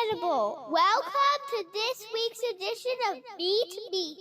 Understandable. Welcome to this week's edition of Beat Beat.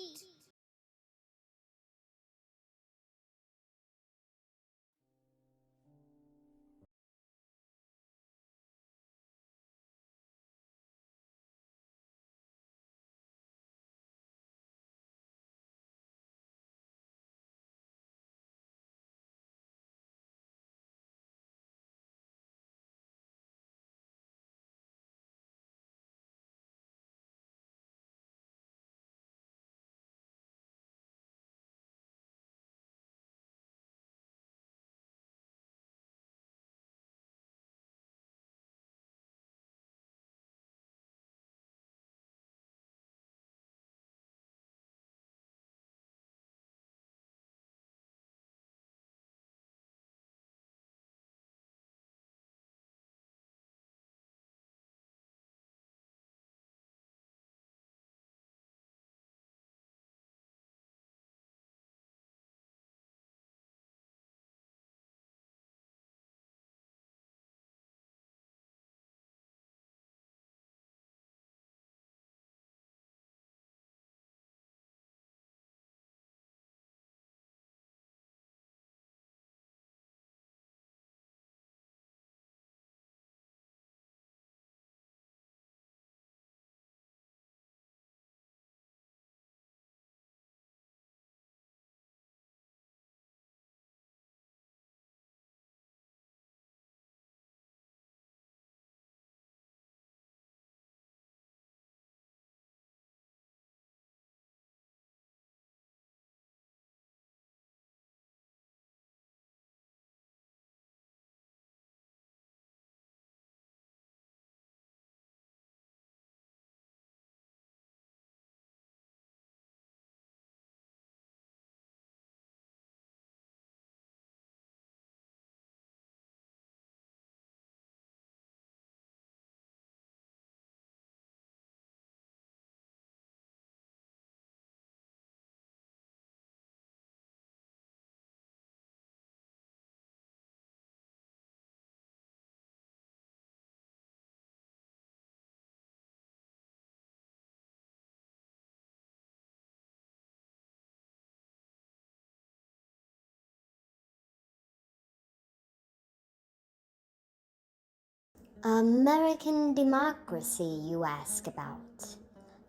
American democracy, you ask about.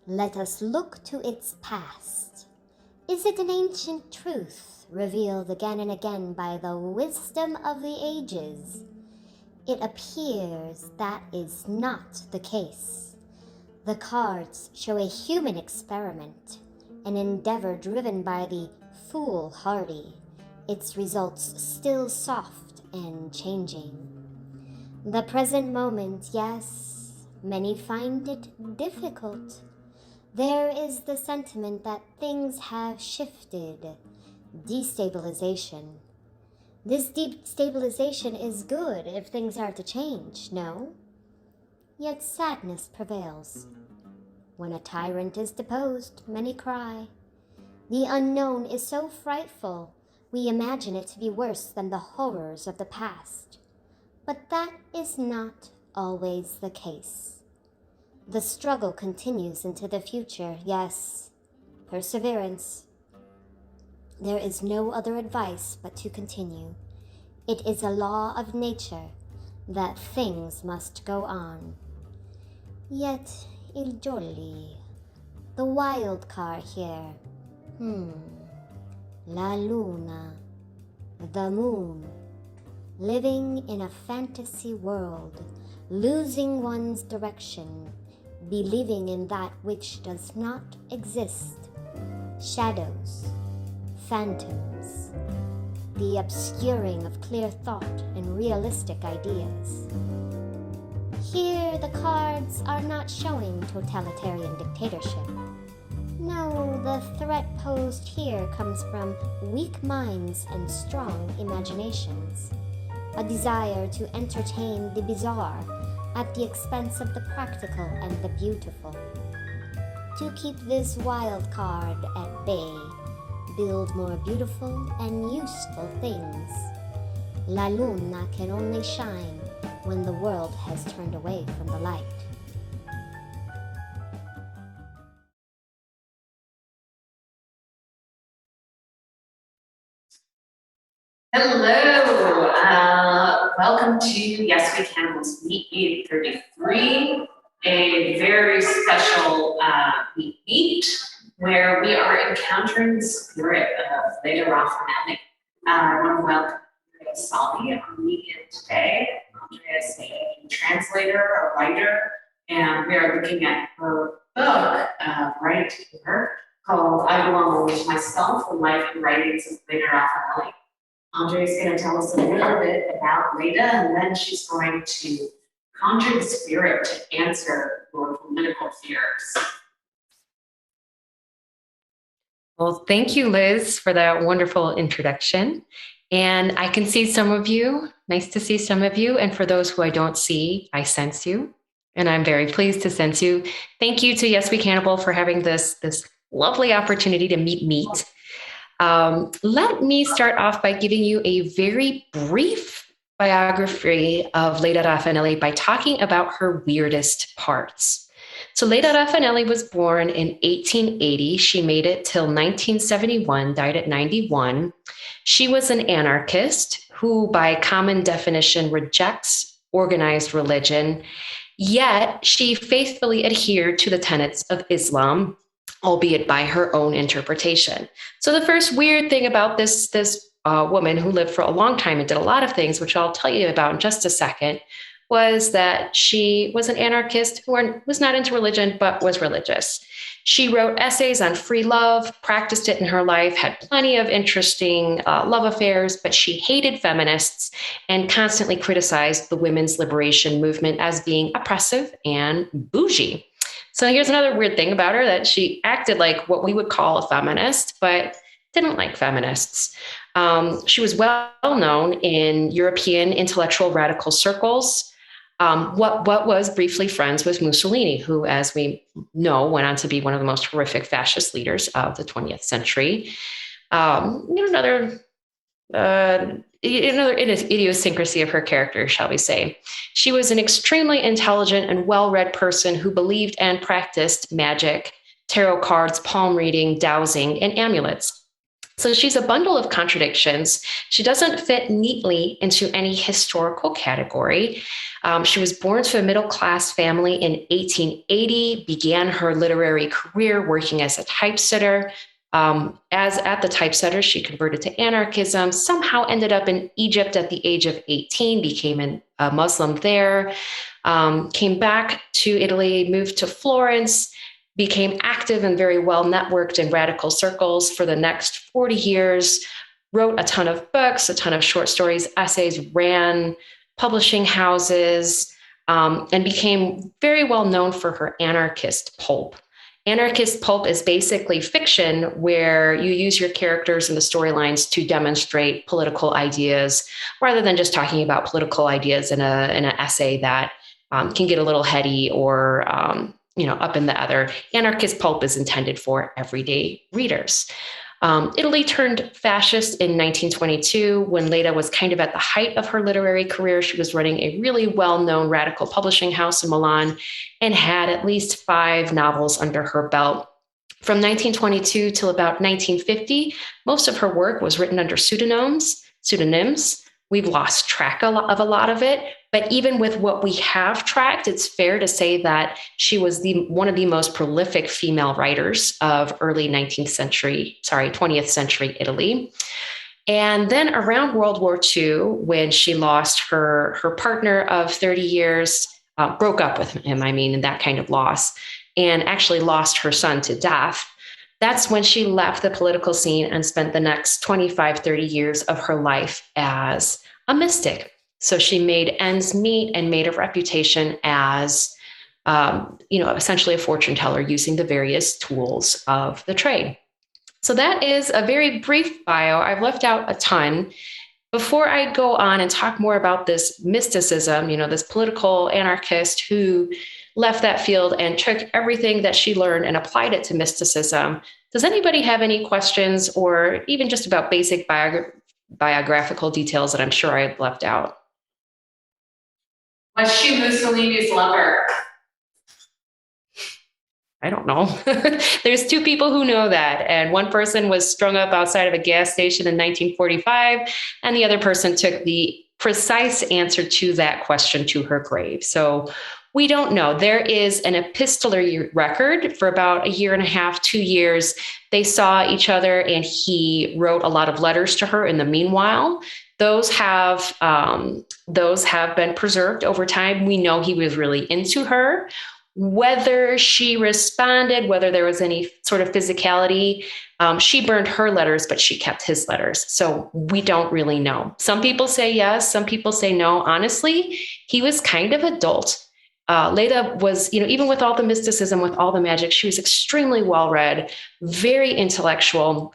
Let us look to its past. Is it an ancient truth revealed again and again by the wisdom of the ages? It appears that is not the case. The cards show a human experiment, an endeavor driven by the foolhardy, its results still soft and changing. The present moment, yes, many find it difficult. There is the sentiment that things have shifted, destabilization. This destabilization is good if things are to change, no? Yet sadness prevails. When a tyrant is deposed, many cry. The unknown is so frightful, we imagine it to be worse than the horrors of the past. But that is not always the case. The struggle continues into the future, yes, perseverance. There is no other advice but to continue. It is a law of nature that things must go on. Yet, il Djali, the wild card here. La luna, the moon. Living in a fantasy world, losing one's direction, believing in that which does not exist. Shadows, phantoms, the obscuring of clear thought and realistic ideas. Here the cards are not showing totalitarian dictatorship. No, the threat posed here comes from weak minds and strong imaginations. A desire to entertain the bizarre at the expense of the practical and the beautiful. To keep this wild card at bay, build more beautiful and useful things. La luna can only shine when the world has turned away from the light. Hello, welcome to Yes We Can's Meet 33, a very special meet where we are encountering the spirit of Leda Rafanelli. I want to welcome Andrea Salvi, our medium today. Andrea is a translator, a writer, and we are looking at her book right here called I Belong Only to Myself, The Life and Writings of Leda Rafanelli. Andrea is going to tell us a little bit about Leida, and then she's going to conjure the spirit to answer your political fears. Well, thank you, Liz, for that wonderful introduction. And I can see some of you. Nice to see some of you. And for those who I don't see, I sense you. And I'm very pleased to sense you. Thank you to Yes We Cannibal for having this lovely opportunity to meet. Let me start off by giving you a very brief biography of Leda Rafanelli by talking about her weirdest parts. So Leda Rafanelli was born in 1880. She made it till 1971, died at 91. She was an anarchist who, by common definition, rejects organized religion, yet she faithfully adhered to the tenets of Islam, albeit by her own interpretation. So the first weird thing about this woman who lived for a long time and did a lot of things, which I'll tell you about in just a second, was that she was an anarchist who was not into religion, but was religious. She wrote essays on free love, practiced it in her life, had plenty of interesting love affairs, but she hated feminists and constantly criticized the women's liberation movement as being oppressive and bougie. So here's another weird thing about her, that she acted like what we would call a feminist, but didn't like feminists. She was well known in European intellectual radical circles. What was briefly friends with Mussolini, who, as we know, went on to be one of the most horrific fascist leaders of the 20th century. Another idiosyncrasy of her character, shall we say. She was an extremely intelligent and well-read person who believed and practiced magic, tarot cards, palm reading, dowsing, and amulets. So she's a bundle of contradictions. She doesn't fit neatly into any historical category. She was born to a middle-class family in 1880, began her literary career working as a typesetter. As at the typesetter, she converted to anarchism, somehow ended up in Egypt at the age of 18, became a Muslim there, came back to Italy, moved to Florence, became active and very well networked in radical circles for the next 40 years, wrote a ton of books, a ton of short stories, essays, ran publishing houses, and became very well known for her anarchist pulp. Anarchist pulp is basically fiction where you use your characters and the storylines to demonstrate political ideas rather than just talking about political ideas in an essay that can get a little heady or up in the other. Anarchist pulp is intended for everyday readers. Italy turned fascist in 1922 when Leida was kind of at the height of her literary career. She was running a really well-known radical publishing house in Milan and had at least 5 novels under her belt. From 1922 till about 1950, most of her work was written under pseudonyms. We've lost track of a lot of it, but even with what we have tracked, it's fair to say that she was one of the most prolific female writers of early 20th century Italy. And then around World War II, when she lost her partner of 30 years, broke up with him, in that kind of loss, and actually lost her son to death, that's when she left the political scene and spent the next 25, 30 years of her life as a mystic. So she made ends meet and made a reputation as, essentially a fortune teller using the various tools of the trade. So that is a very brief bio. I've left out a ton. Before I go on and talk more about this mysticism, this political anarchist who left that field and took everything that she learned and applied it to mysticism, does anybody have any questions or even just about basic biographical details that I'm sure I left out? Was she Mussolini's lover? I don't know. There's two people who know that. And one person was strung up outside of a gas station in 1945, and the other person took the precise answer to that question to her grave. So we don't know. There is an epistolary record for about a year and a half, 2 years. They saw each other, and he wrote a lot of letters to her in the meanwhile. Those have been preserved over time. We know he was really into her. Whether she responded, whether there was any sort of physicality, she burned her letters, but she kept his letters. So we don't really know. Some people say yes, some people say no. Honestly, he was kind of adult. Leida was, even with all the mysticism, with all the magic, she was extremely well-read, very intellectual.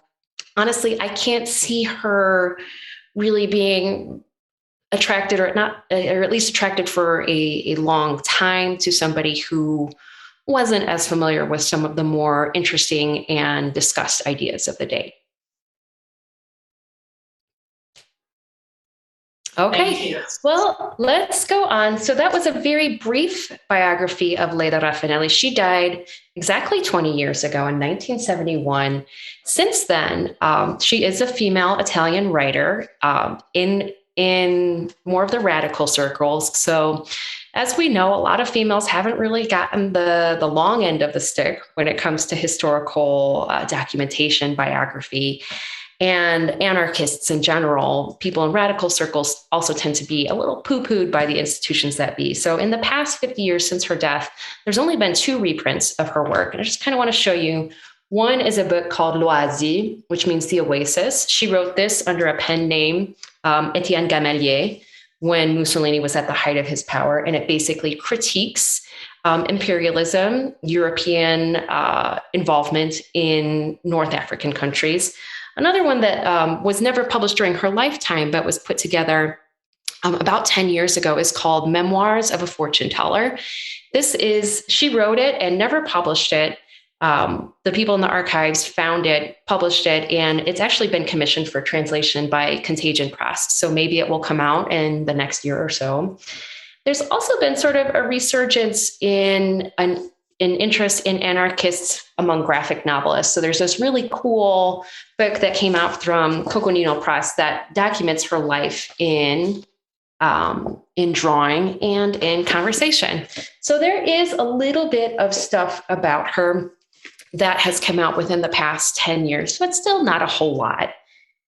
Honestly, I can't see her really being attracted or at least attracted for a long time to somebody who wasn't as familiar with some of the more interesting and discussed ideas of the day. Okay, well, let's go on. So that was a very brief biography of Leda Rafanelli. She died exactly 20 years ago in 1971. Since then, she is a female Italian writer in more of the radical circles. So as we know, a lot of females haven't really gotten the long end of the stick when it comes to historical documentation, biography. And anarchists in general, people in radical circles also tend to be a little poo-pooed by the institutions that be. So in the past 50 years since her death, there's only been 2 reprints of her work. And I just kind of want to show you. One is a book called L'Oasis, which means the oasis. She wrote this under a pen name, Etienne Gamelier, when Mussolini was at the height of his power. And it basically critiques imperialism, European involvement in North African countries. Another one that was never published during her lifetime, but was put together about 10 years ago is called Memoirs of a Fortune Teller. She wrote it and never published it. The people in the archives found it, published it, and it's actually been commissioned for translation by Contagion Press. So maybe it will come out in the next year or so. There's also been sort of a resurgence in an interest in anarchists among graphic novelists. So there's this really cool book that came out from Coconino Press that documents her life in drawing and in conversation. So there is a little bit of stuff about her that has come out within the past 10 years, but still not a whole lot.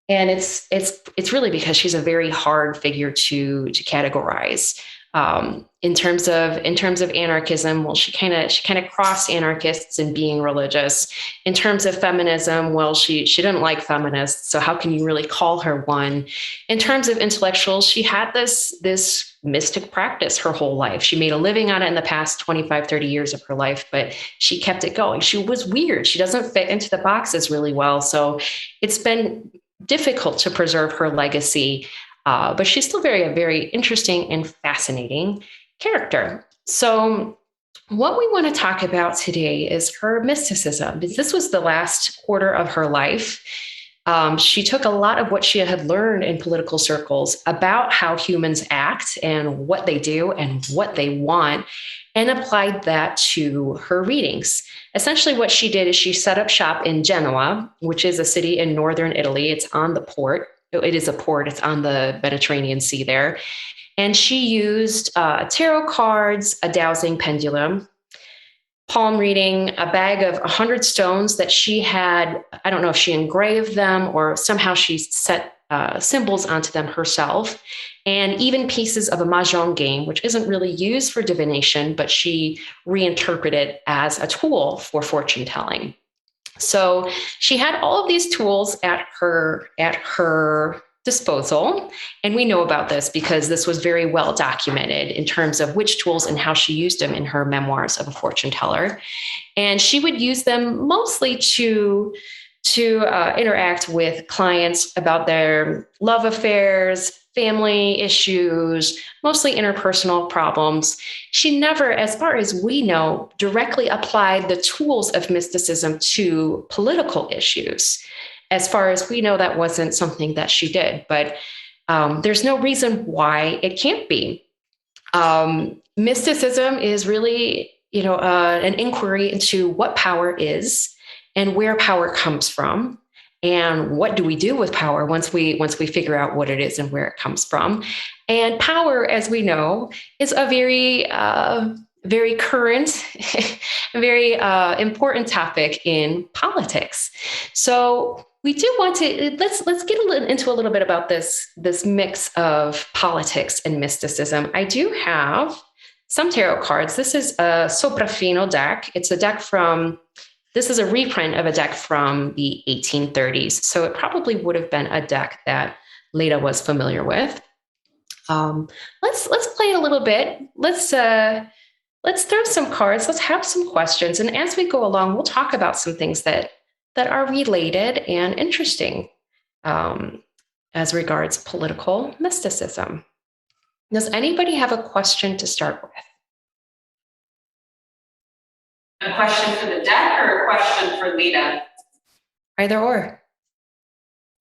And it's really because she's a very hard figure to categorize. In terms of anarchism, well, she kind of crossed anarchists in being religious. In terms of feminism, well, she didn't like feminists, so how can you really call her one? In terms of intellectuals, she had this mystic practice her whole life. She made a living on it in the past 25, 30 years of her life, but she kept it going. She was weird. She doesn't fit into the boxes really well, so it's been difficult to preserve her legacy. But she's still a very interesting and fascinating character. So what we want to talk about today is her mysticism. This was the last quarter of her life. She took a lot of what she had learned in political circles about how humans act and what they do and what they want, and applied that to her readings. Essentially, what she did is she set up shop in Genoa, which is a city in northern Italy. It's on the port. It is a port. It's on the Mediterranean Sea there. And she used tarot cards, a dowsing pendulum, palm reading, a bag of 100 stones that she had. I don't know if she engraved them or somehow she set symbols onto them herself, and even pieces of a mahjong game, which isn't really used for divination, but she reinterpreted it as a tool for fortune telling. So she had all of these tools at her disposal. And we know about this because this was very well documented in terms of which tools and how she used them in her Memoirs of a Fortune Teller. And she would use them mostly to interact with clients about their love affairs, family issues, mostly interpersonal problems. She never, as far as we know, directly applied the tools of mysticism to political issues. As far as we know, that wasn't something that she did, but there's no reason why it can't be. Mysticism is really, an inquiry into what power is and where power comes from, and what do we do with power once we figure out what it is and where it comes from. And power, as we know, is a very very current, very important topic in politics. So we do want to let's get into a little bit about this mix of politics and mysticism. I do have some tarot cards. This is a Sopraffino deck. It's a deck this is a reprint of a deck from the 1830s. So it probably would have been a deck that Leida was familiar with. Let's play it a little bit. Let's throw some cards. Let's have some questions. And as we go along, we'll talk about some things that are related and interesting as regards political mysticism. Does anybody have a question to start with? A question for the deck or a question for Leida? Either or.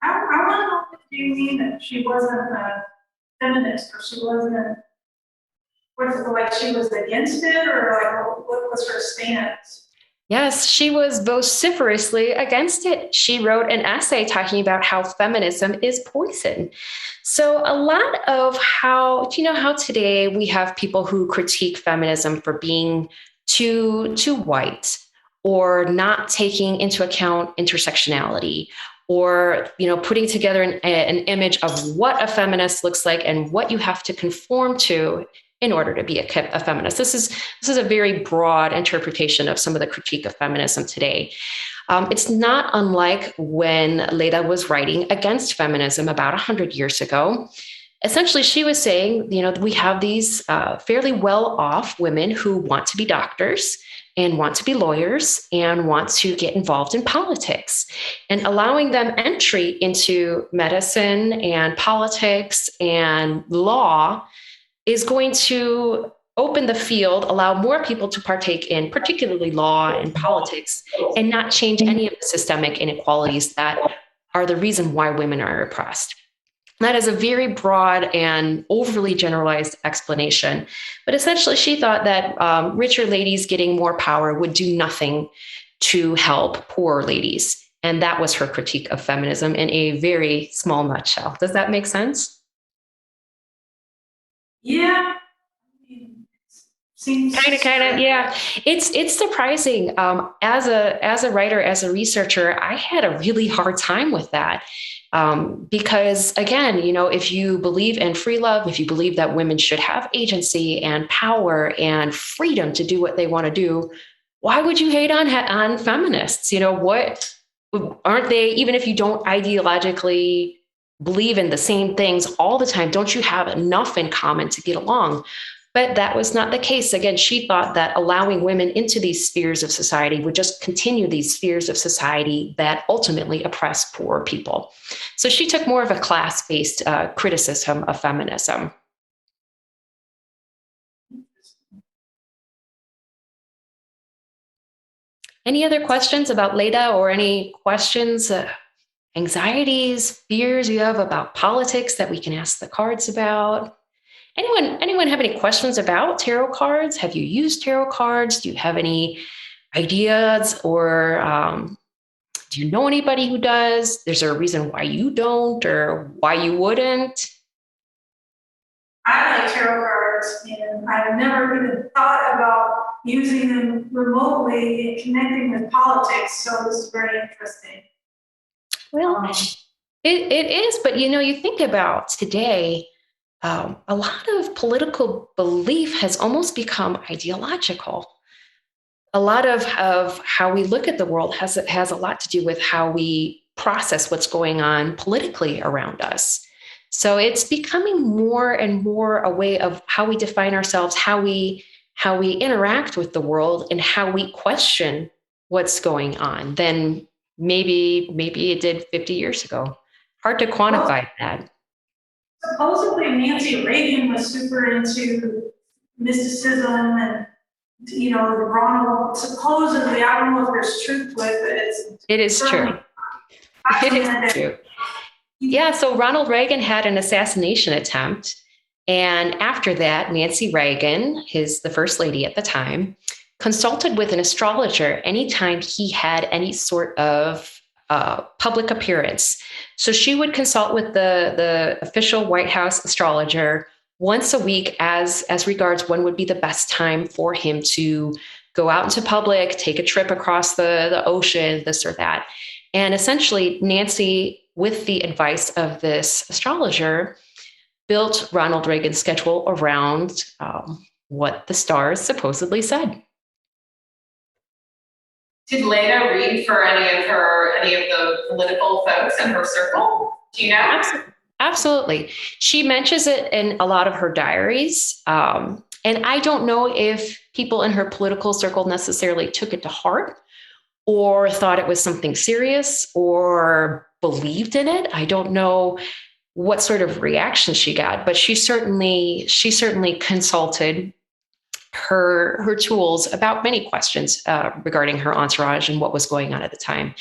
I want to know if you mean that she wasn't a feminist, or she wasn't, like she was against it, or like what was her stance? Yes, she was vociferously against it. She wrote an essay talking about how feminism is poison. So a lot of how today we have people who critique feminism for being too white, or not taking into account intersectionality, or putting together an image of what a feminist looks like and what you have to conform to in order to be a feminist. This is a very broad interpretation of some of the critique of feminism today. It's not unlike when Leida was writing against feminism about 100 years ago. Essentially, she was saying, we have these fairly well-off women who want to be doctors and want to be lawyers and want to get involved in politics, and allowing them entry into medicine and politics and law is going to open the field, allow more people to partake in particularly law and politics, and not change any of the systemic inequalities that are the reason why women are oppressed. That is a very broad and overly generalized explanation. But essentially, she thought that richer ladies getting more power would do nothing to help poorer ladies. And that was her critique of feminism in a very small nutshell. Does that make sense? Yeah. Seems Kind of, yeah. It's surprising. As a writer, as a researcher, I had a really hard time with that. Because again, if you believe in free love, if you believe that women should have agency and power and freedom to do what they want to do, why would you hate on feminists? What aren't they? Even if you don't ideologically believe in the same things all the time, don't you have enough in common to get along? But that was not the case. Again, she thought that allowing women into these spheres of society would just continue these spheres of society that ultimately oppress poor people. So she took more of a class-based criticism of feminism. Any other questions about Leida, or any questions, anxieties, fears you have about politics that we can ask the cards about? Anyone have any questions about tarot cards? Have you used tarot cards? Do you have any ideas, or do you know anybody who does? Is there a reason why you don't, or why you wouldn't? I like tarot cards, and I've never even thought about using them remotely and connecting with politics. So this is very interesting. Well, it is, but you think about today. A lot of political belief has almost become ideological. A lot of how we look at the world has a lot to do with how we process what's going on politically around us. So it's becoming more and more a way of how we define ourselves, how we interact with the world, and how we question what's going on than maybe it did 50 years ago. Hard to quantify that. Supposedly Nancy Reagan was super into mysticism, and Ronald, supposedly, I don't know if there's truth with it. It is true. It is true. Yeah, so Ronald Reagan had an assassination attempt. And after that, Nancy Reagan, the first lady at the time, consulted with an astrologer anytime he had any sort of public appearance. So she would consult with the official White House astrologer once a week as regards when would be the best time for him to go out into public, take a trip across the ocean, this or that. And essentially, Nancy, with the advice of this astrologer, built Ronald Reagan's schedule around what the stars supposedly said. Did Leda read for any of the political folks in her circle? Do you know? Absolutely. She mentions it in a lot of her diaries. And I don't know if people in her political circle necessarily took it to heart or thought it was something serious or believed in it. I don't know what sort of reaction she got, but she certainly consulted her tools about many questions regarding her entourage and what was going on at the time.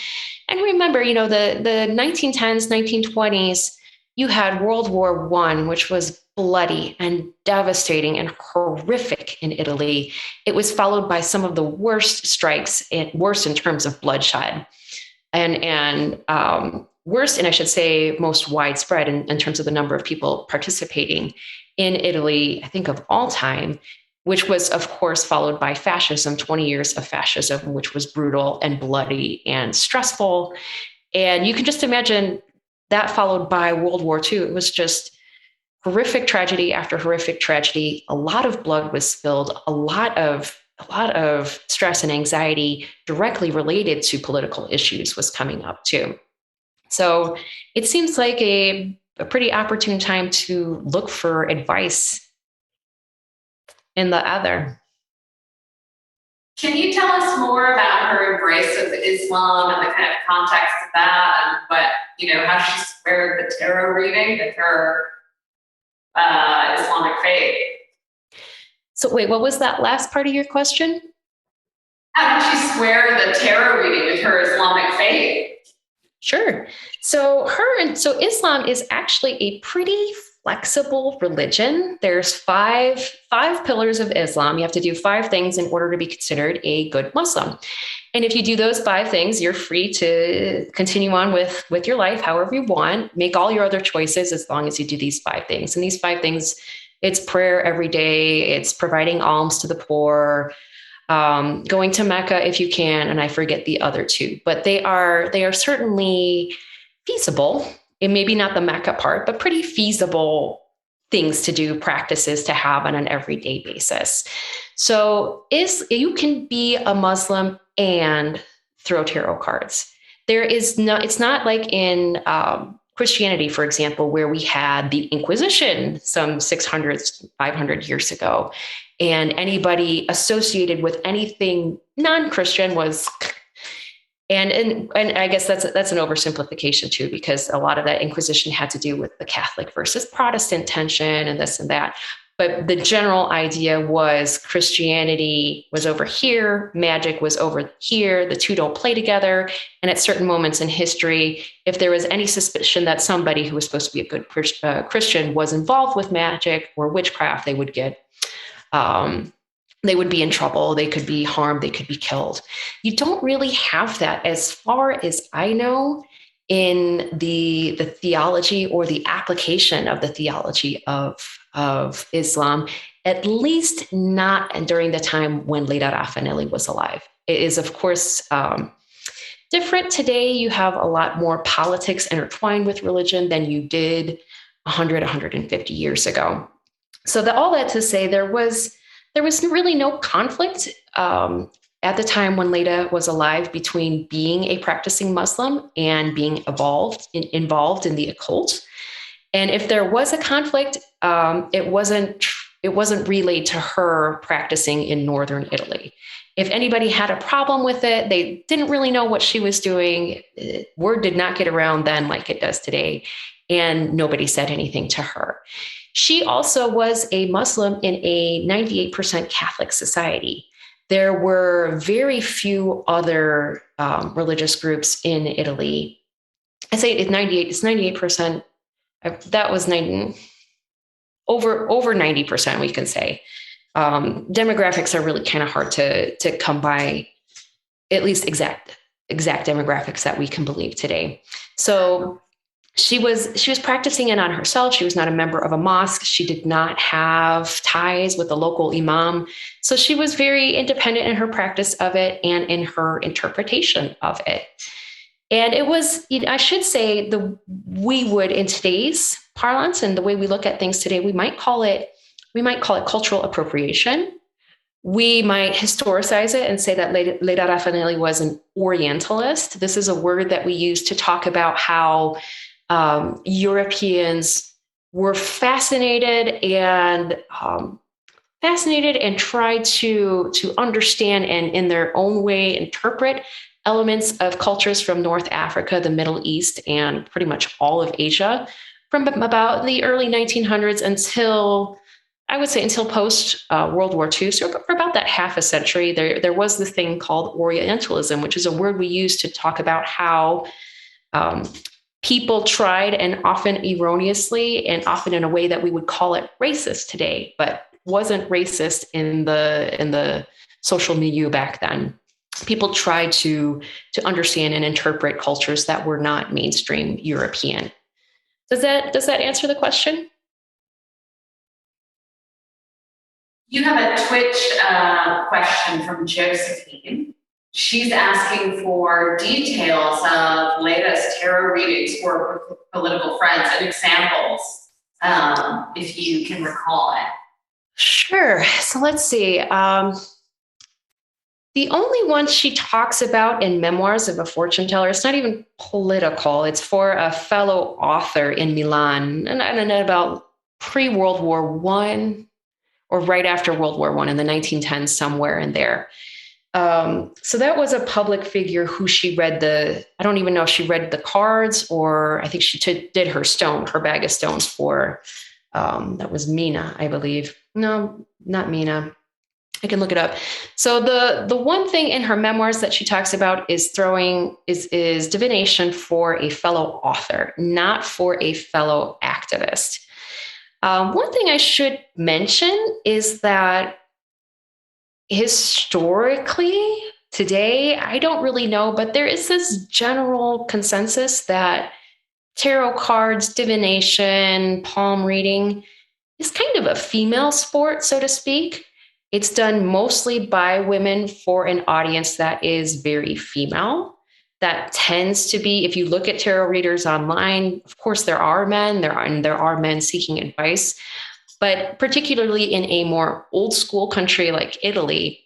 And remember, the 1910s, 1920s, you had World War I, which was bloody and devastating and horrific in Italy. It was followed by some of the worst strikes, and worst in terms of bloodshed, and worst, and I should say most widespread in terms of the number of people participating in Italy, I think of all time, which was, of course, followed by fascism, 20 years of fascism, which was brutal and bloody and stressful. And you can just imagine that followed by World War II. It was just horrific tragedy after horrific tragedy. A lot of blood was spilled, a lot of stress and anxiety directly related to political issues was coming up too. So it seems like a pretty opportune time to look for advice in the other. Can you tell us more about her embrace of Islam and the kind of context of that, and what, how she squared the tarot reading with her Islamic faith? So wait, what was that last part of your question? How did she square the tarot reading with her Islamic faith? Sure. So Islam is actually a pretty flexible religion. There's five pillars of Islam. You have to do 5 things in order to be considered a good Muslim. And if you do those 5 things, you're free to continue on with your life however you want, make all your other choices as long as you do these 5 things. And these 5 things, it's prayer every day, it's providing alms to the poor, going to Mecca if you can, and I forget the other 2, but they are certainly feasible. And maybe not the Mecca part, but pretty feasible things to do, practices to have on an everyday basis. So you can be a Muslim and throw tarot cards. It's not like in Christianity, for example, where we had the Inquisition some 600, 500 years ago, and anybody associated with anything non-Christian was. And I guess that's an oversimplification too, because a lot of that Inquisition had to do with the Catholic versus Protestant tension and this and that. But the general idea was Christianity was over here, magic was over here. The two don't play together. And at certain moments in history, if there was any suspicion that somebody who was supposed to be a good Christian was involved with magic or witchcraft, they would be in trouble. They could be harmed. They could be killed. You don't really have that, as far as I know, in the theology or the application of the theology of Islam, at least not during the time when Leda Rafanelli was alive. It is, of course, different today. You have a lot more politics intertwined with religion than you did 100, 150 years ago. So all that to say, there was really no conflict at the time when Leida was alive between being a practicing Muslim and being involved in the occult. And if there was a conflict, it wasn't relayed to her practicing in northern Italy. If anybody had a problem with it, they didn't really know what she was doing. Word did not get around then like it does today, and nobody said anything to her. She also was a Muslim in a 98% Catholic society. There were very few other religious groups in Italy. I say it's 98%. That was over 90%, we can say. Demographics are really kind of hard to come by, at least exact demographics that we can believe today. So she was practicing it on herself. She was not a member of a mosque. She did not have ties with the local imam. So she was very independent in her practice of it and in her interpretation of it. And it was, I should say, we would, in today's parlance and the way we look at things today, we might call it cultural appropriation. We might historicize it and say that Leda Rafanelli was an Orientalist. This is a word that we use to talk about how Europeans were fascinated and tried to understand and in their own way interpret elements of cultures from North Africa, the Middle East, and pretty much all of Asia from about the early 1900s until post World War II. So for about that half a century, there was this thing called Orientalism, which is a word we use to talk about how people tried, and often erroneously, and often in a way that we would call it racist today, but wasn't racist in the social milieu back then. People tried to understand and interpret cultures that were not mainstream European. Does that answer the question? You have a Twitch question from Josephine. She's asking for details of Leida's tarot readings for political friends and examples, if you can recall it. Sure. So let's see. The only one she talks about in Memoirs of a Fortune Teller, it's not even political. It's for a fellow author in Milan, and about pre-World War I or right after World War I in the 1910s, somewhere in there. So that was a public figure who she read I don't even know if she read the cards, or I think she did her bag of stones for, that was Mina, I believe. No, not Mina. I can look it up. So the one thing in her memoirs that she talks about is divination for a fellow author, not for a fellow activist. One thing I should mention is that historically, today, I don't really know, but there is this general consensus that tarot cards, divination, palm reading is kind of a female sport, so to speak. It's done mostly by women for an audience that is very female. That tends to be, if you look at tarot readers online, of course, there are men, there are men seeking advice, but particularly in a more old school country like Italy,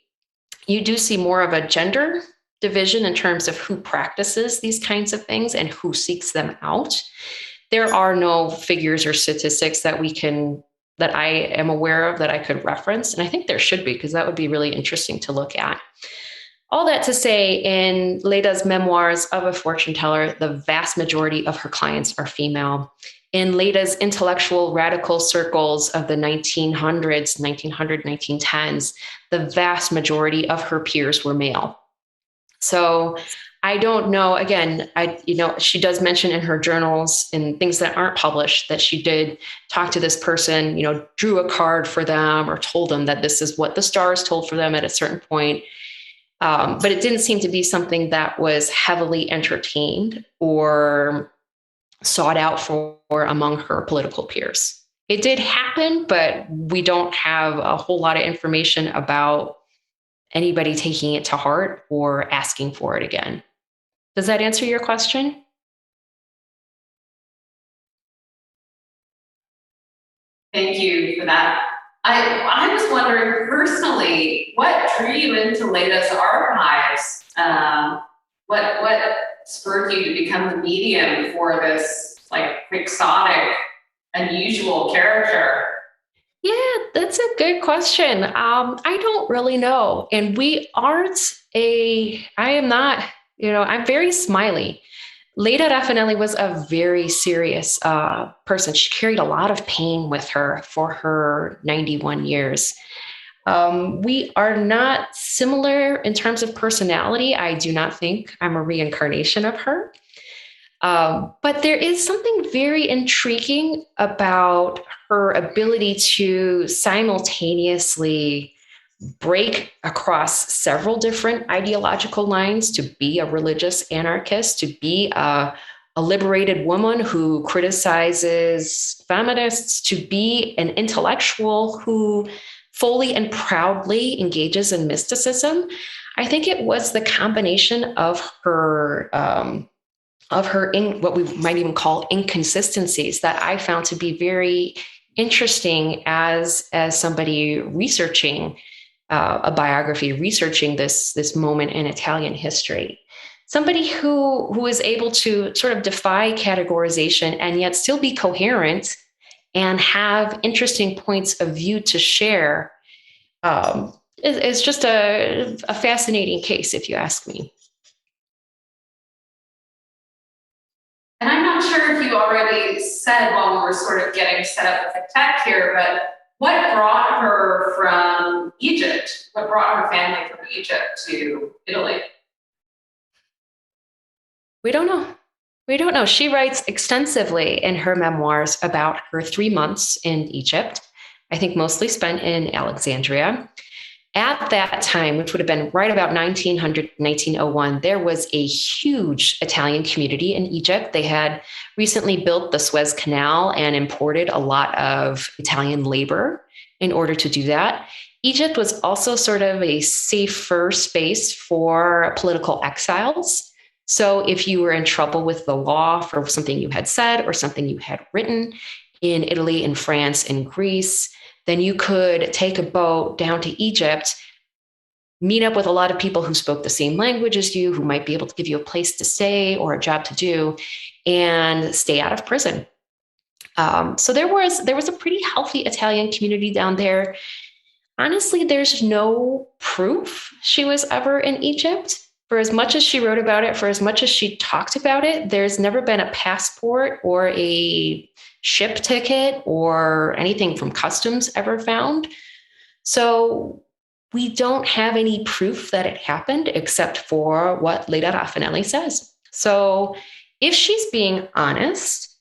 you do see more of a gender division in terms of who practices these kinds of things and who seeks them out. There are no figures or statistics that I am aware of that I could reference. And I think there should be, because that would be really interesting to look at. All that to say, in Leida's Memoirs of a Fortune Teller, the vast majority of her clients are female. In Leida's intellectual radical circles of the 1910s, the vast majority of her peers were male. So I don't know, again, she does mention in her journals and things that aren't published that she did talk to this person, drew a card for them or told them that this is what the stars told for them at a certain point. But it didn't seem to be something that was heavily entertained or sought out for among her political peers. It did happen, but we don't have a whole lot of information about anybody taking it to heart or asking for it again. Does that answer your question? Thank you for that. I was wondering personally, what drew you into Leida's archives? What spurred you to become the medium for this quixotic, unusual character? Yeah, that's a good question. I don't really know. And I'm very smiley. Leda Rafanelli was a very serious person. She carried a lot of pain with her for her 91 years. We are not similar in terms of personality. I do not think I'm a reincarnation of her. But there is something very intriguing about her ability to simultaneously break across several different ideological lines, to be a religious anarchist, to be a liberated woman who criticizes feminists, to be an intellectual who fully and proudly engages in mysticism. I think it was the combination of her what we might even call inconsistencies that I found to be very interesting as somebody researching a biography, researching this moment in Italian history. Somebody who is able to sort of defy categorization and yet still be coherent and have interesting points of view to share. Is just a fascinating case, if you ask me. And I'm not sure if you already said while we were sort of getting set up with the tech here, but what brought her from Egypt? What brought her family from Egypt to Italy? We don't know. We don't know. She writes extensively in her memoirs about her 3 months in Egypt, I think mostly spent in Alexandria. At that time, which would have been right about 1900, 1901, there was a huge Italian community in Egypt. They had recently built the Suez Canal and imported a lot of Italian labor in order to do that. Egypt was also sort of a safer space for political exiles. So if you were in trouble with the law for something you had said or something you had written in Italy, in France, in Greece, then you could take a boat down to Egypt, meet up with a lot of people who spoke the same language as you, who might be able to give you a place to stay or a job to do, and stay out of prison. So there was a pretty healthy Italian community down there. Honestly, there's no proof she was ever in Egypt. For as much as she wrote about it, for as much as she talked about it, there's never been a passport or a ship ticket or anything from customs ever found. So we don't have any proof that it happened except for what Leda Rafanelli says. So if she's being honest,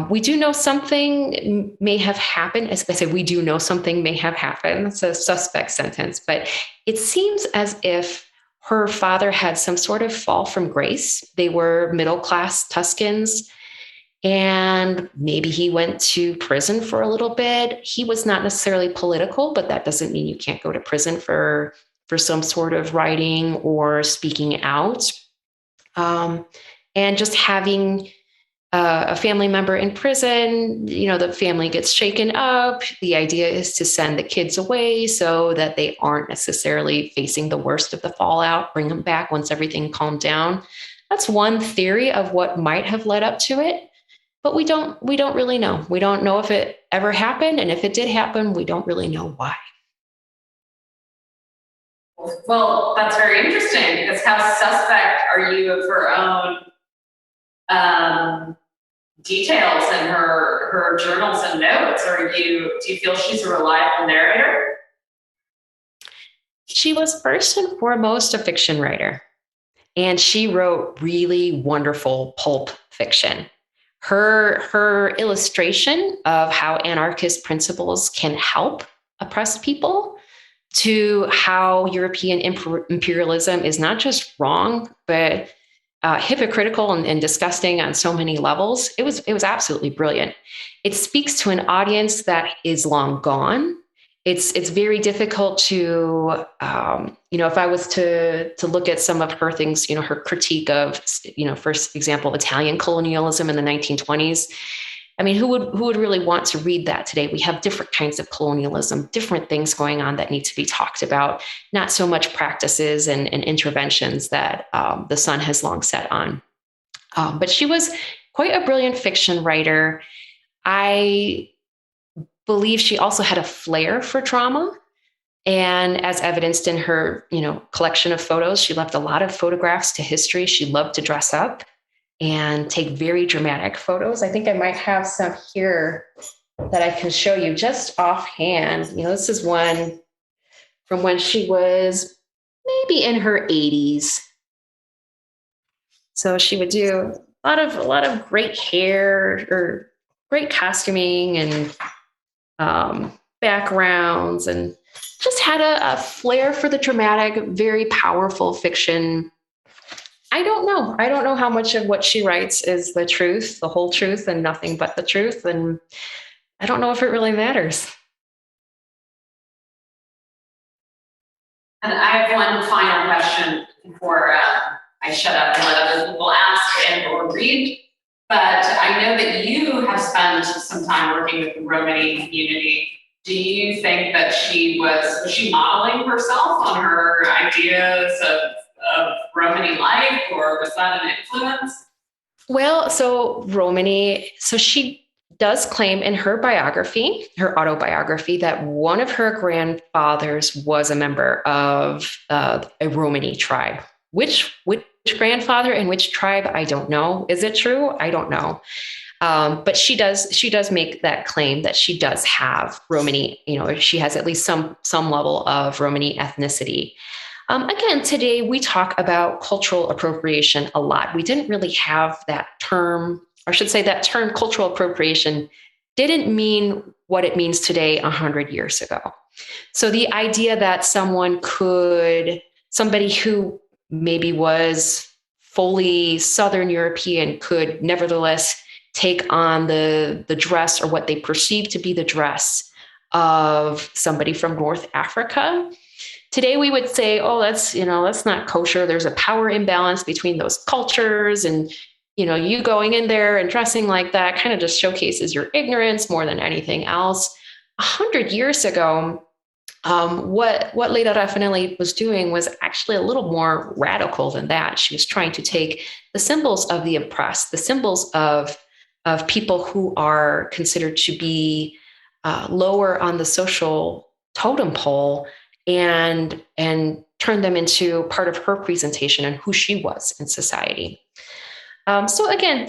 we do know something may have happened. As I say, we do know something may have happened. It's a suspect sentence, but it seems as if her father had some sort of fall from grace. They were middle-class Tuscans, and maybe he went to prison for a little bit. He was not necessarily political, but that doesn't mean you can't go to prison for some sort of writing or speaking out. And just having a family member in prison, the family gets shaken up. The idea is to send the kids away so that they aren't necessarily facing the worst of the fallout, bring them back once everything calmed down. That's one theory of what might have led up to it. But we don't really know. We don't know if it ever happened. And if it did happen, we don't really know why. Well, that's very interesting, because how suspect are you of her own details in her journals and notes? Or do you feel she's a reliable narrator? She was first and foremost a fiction writer, and she wrote really wonderful pulp fiction. Her illustration of how anarchist principles can help oppressed people, to how European imperialism is not just wrong, but hypocritical and disgusting on so many levels. It was absolutely brilliant. It speaks to an audience that is long gone. It's very difficult to, if I was to look at some of her things, her critique of, for example, Italian colonialism in the 1920s. I mean, who would really want to read that today? We have different kinds of colonialism, different things going on that need to be talked about, not so much practices and interventions that the sun has long set on. But she was quite a brilliant fiction writer. I believe she also had a flair for drama. And as evidenced in her, collection of photos, she left a lot of photographs to history. She loved to dress up and take very dramatic photos. I think I might have some here that I can show you just offhand. This is one from when she was maybe in her 80s. So she would do a lot of great hair or great costuming and backgrounds, and just had a flair for the dramatic, very powerful fiction. I don't know. I don't know how much of what she writes is the truth, the whole truth, and nothing but the truth. And I don't know if it really matters. And I have one final question before I shut up and let other people ask and or read. But I know that you have spent some time working with the Romani community. Do you think that was she modeling herself on her ideas of Romani life, or was that an influence? Well, so Romani, so she does claim in her biography, her autobiography, that one of her grandfathers was a member of a Romani tribe. Which grandfather and which tribe, I don't know. Is it true? I don't know. But she does make that claim that she does have Romani, she has at least some level of Romani ethnicity. Again, today we talk about cultural appropriation a lot. We didn't really have that term, or I should say that term cultural appropriation didn't mean what it means today 100 years ago. So the idea that somebody who maybe was fully Southern European could nevertheless take on the dress, or what they perceive to be the dress, of somebody from North Africa. Today we would say, oh, that's not kosher. There's a power imbalance between those cultures, and you going in there and dressing like that kind of just showcases your ignorance more than anything else. 100 years ago, what Leda Rafanelli was doing was actually a little more radical than that. She was trying to take the symbols of the oppressed, the symbols of people who are considered to be lower on the social totem pole, and turn them into part of her presentation and who she was in society. So again,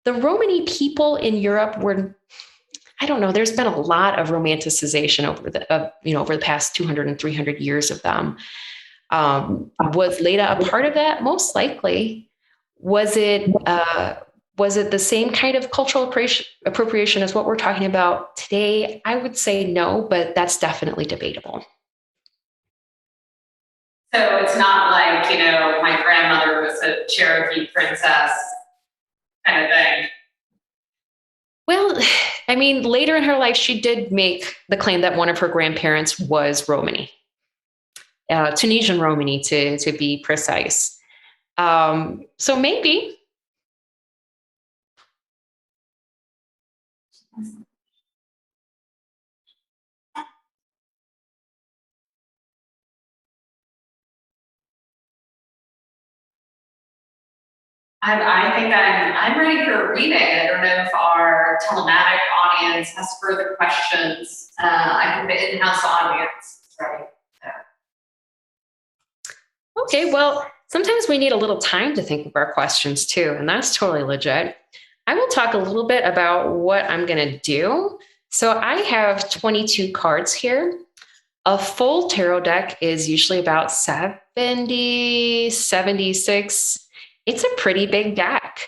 the Romani people in Europe were, I don't know, there's been a lot of romanticization over the past 200 and 300 years of them. Was Leida a part of that? Most likely. Was it the same kind of cultural appropriation as what we're talking about today? I would say no, but that's definitely debatable. So it's not like, my grandmother was a Cherokee princess kind of thing. Well, I mean, later in her life, she did make the claim that one of her grandparents was Romani, Tunisian Romani to be precise. So maybe. I think I'm ready for a reading. I don't know if our telematic audience has further questions. I think the in-house audience is ready. Okay, well, sometimes we need a little time to think of our questions too, and that's totally legit. I will talk a little bit about what I'm going to do. So I have 22 cards here. A full tarot deck is usually about 70, 76. It's a pretty big deck.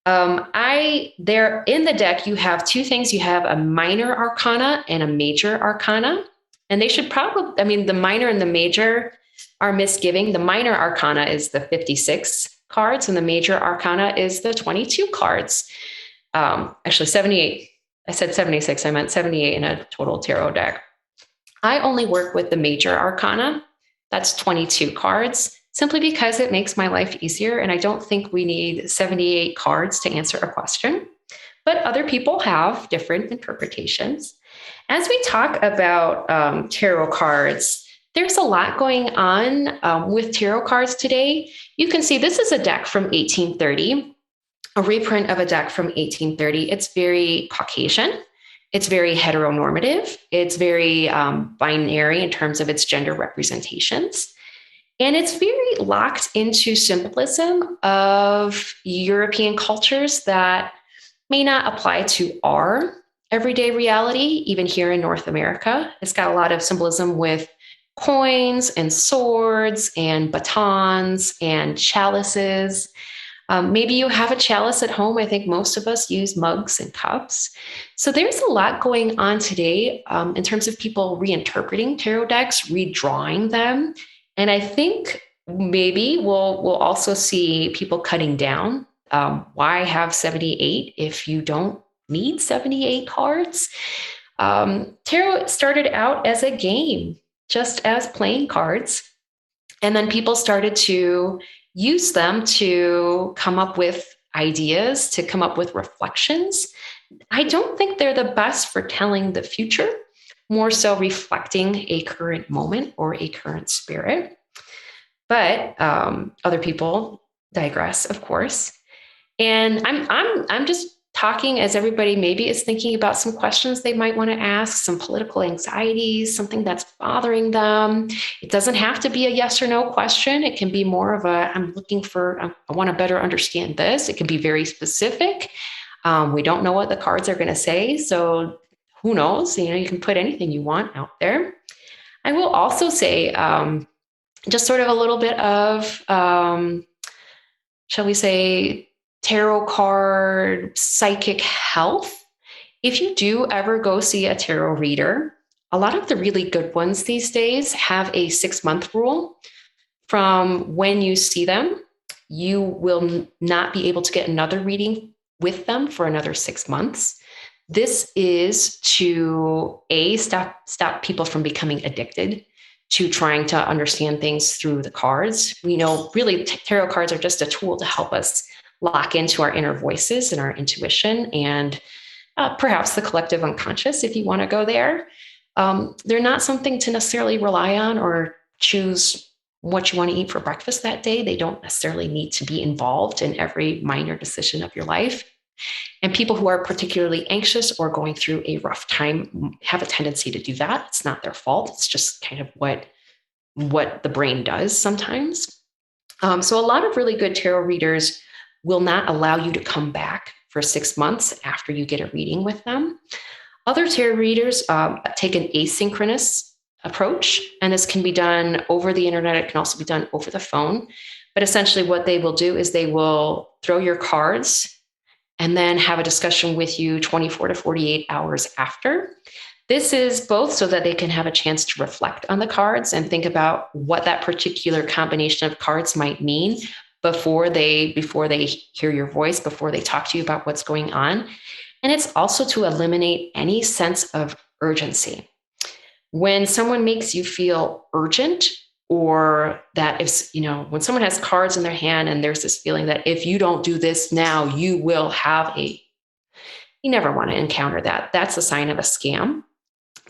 There in the deck, you have two things. You have a minor arcana and a major arcana. And they should probably, the minor and the major are misgiving. The minor arcana is the 56 cards, and the major arcana is the 22 cards. Actually, 78. I said 76. I meant 78 in a total tarot deck. I only work with the major arcana. That's 22 cards, simply because it makes my life easier. And I don't think we need 78 cards to answer a question, but other people have different interpretations. As we talk about tarot cards, there's a lot going on with tarot cards today. You can see this is a deck from 1830, a reprint of a deck from 1830. It's very Caucasian. It's very heteronormative. It's very binary in terms of its gender representations. And it's very locked into symbolism of European cultures that may not apply to our everyday reality, even here in North America. It's got a lot of symbolism with coins and swords and batons and chalices. Maybe you have a chalice at home. I think most of us use mugs and cups. So there's a lot going on today in terms of people reinterpreting tarot decks, redrawing them. And I think maybe we'll also see people cutting down. Why have 78 if you don't need 78 cards? Tarot started out as a game, just as playing cards. And then people started to use them to come up with ideas, to come up with reflections. I don't think they're the best for telling the future, more so reflecting a current moment or a current spirit. But other people digress, of course. And I'm just talking as everybody maybe is thinking about some questions they might want to ask, some political anxieties, something that's bothering them. It doesn't have to be a yes or no question. It can be more of a, I want to better understand this. It can be very specific. We don't know what the cards are going to say. So who knows? You can put anything you want out there. I will also say just sort of a little bit of, shall we say, tarot card psychic health. If you do ever go see a tarot reader, a lot of the really good ones these days have a 6-month rule. From when you see them, you will not be able to get another reading with them for another 6 months. This is to stop people from becoming addicted to trying to understand things through the cards. We know really tarot cards are just a tool to help us lock into our inner voices and our intuition and perhaps the collective unconscious, if you want to go there. They're not something to necessarily rely on or choose what you want to eat for breakfast that day. They don't necessarily need to be involved in every minor decision of your life. And people who are particularly anxious or going through a rough time have a tendency to do that. It's not their fault. It's just kind of what the brain does sometimes. So a lot of really good tarot readers will not allow you to come back for 6 months after you get a reading with them. Other tarot readers take an asynchronous approach, and this can be done over the internet. It can also be done over the phone. But essentially what they will do is they will throw your cards and then have a discussion with you 24 to 48 hours after. This is both so that they can have a chance to reflect on the cards and think about what that particular combination of cards might mean before they hear your voice, before they talk to you about what's going on. And it's also to eliminate any sense of urgency. When someone makes you feel urgent, or that if, when someone has cards in their hand and there's this feeling that if you don't do this now, you will have you never want to encounter that. That's a sign of a scam.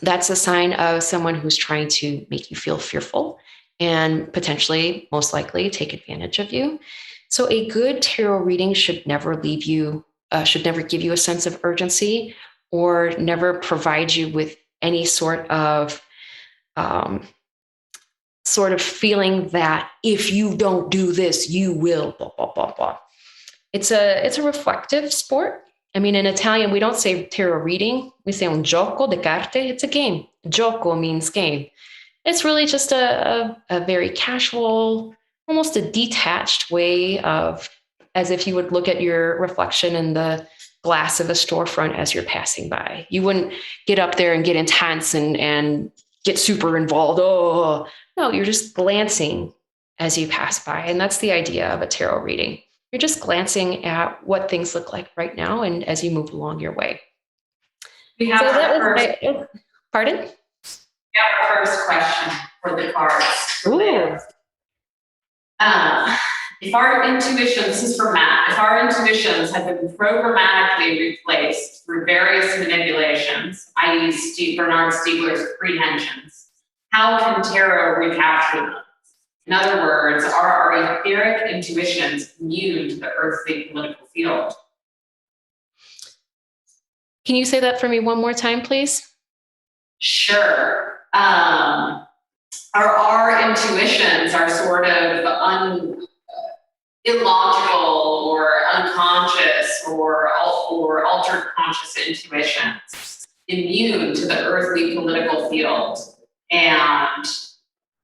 That's a sign of someone who's trying to make you feel fearful and potentially, most likely, take advantage of you. So a good tarot reading should never give you a sense of urgency or never provide you with any sort of feeling that if you don't do this, you will, blah, blah, blah, blah. It's a reflective sport. I mean, in Italian, we don't say tarot reading. We say un gioco di carte. It's a game. Gioco means game. It's really just a very casual, almost a detached way of, as if you would look at your reflection in the glass of a storefront as you're passing by. You wouldn't get up there and get intense and get super involved. Oh, no, you're just glancing as you pass by. And that's the idea of a tarot reading. You're just glancing at what things look like right now and as you move along your way. We have Pardon? We have our first question for the cards. Ooh. If our intuitions, this is for Matt, if our intuitions have been programmatically replaced through various manipulations, i.e. Bernard Stiegler's prehensions, how can tarot recapture them? In other words, are our etheric intuitions immune to the earthly political field? Can you say that for me one more time, please? Sure. Our intuitions are sort of illogical or unconscious or altered conscious intuitions immune to the earthly political field. And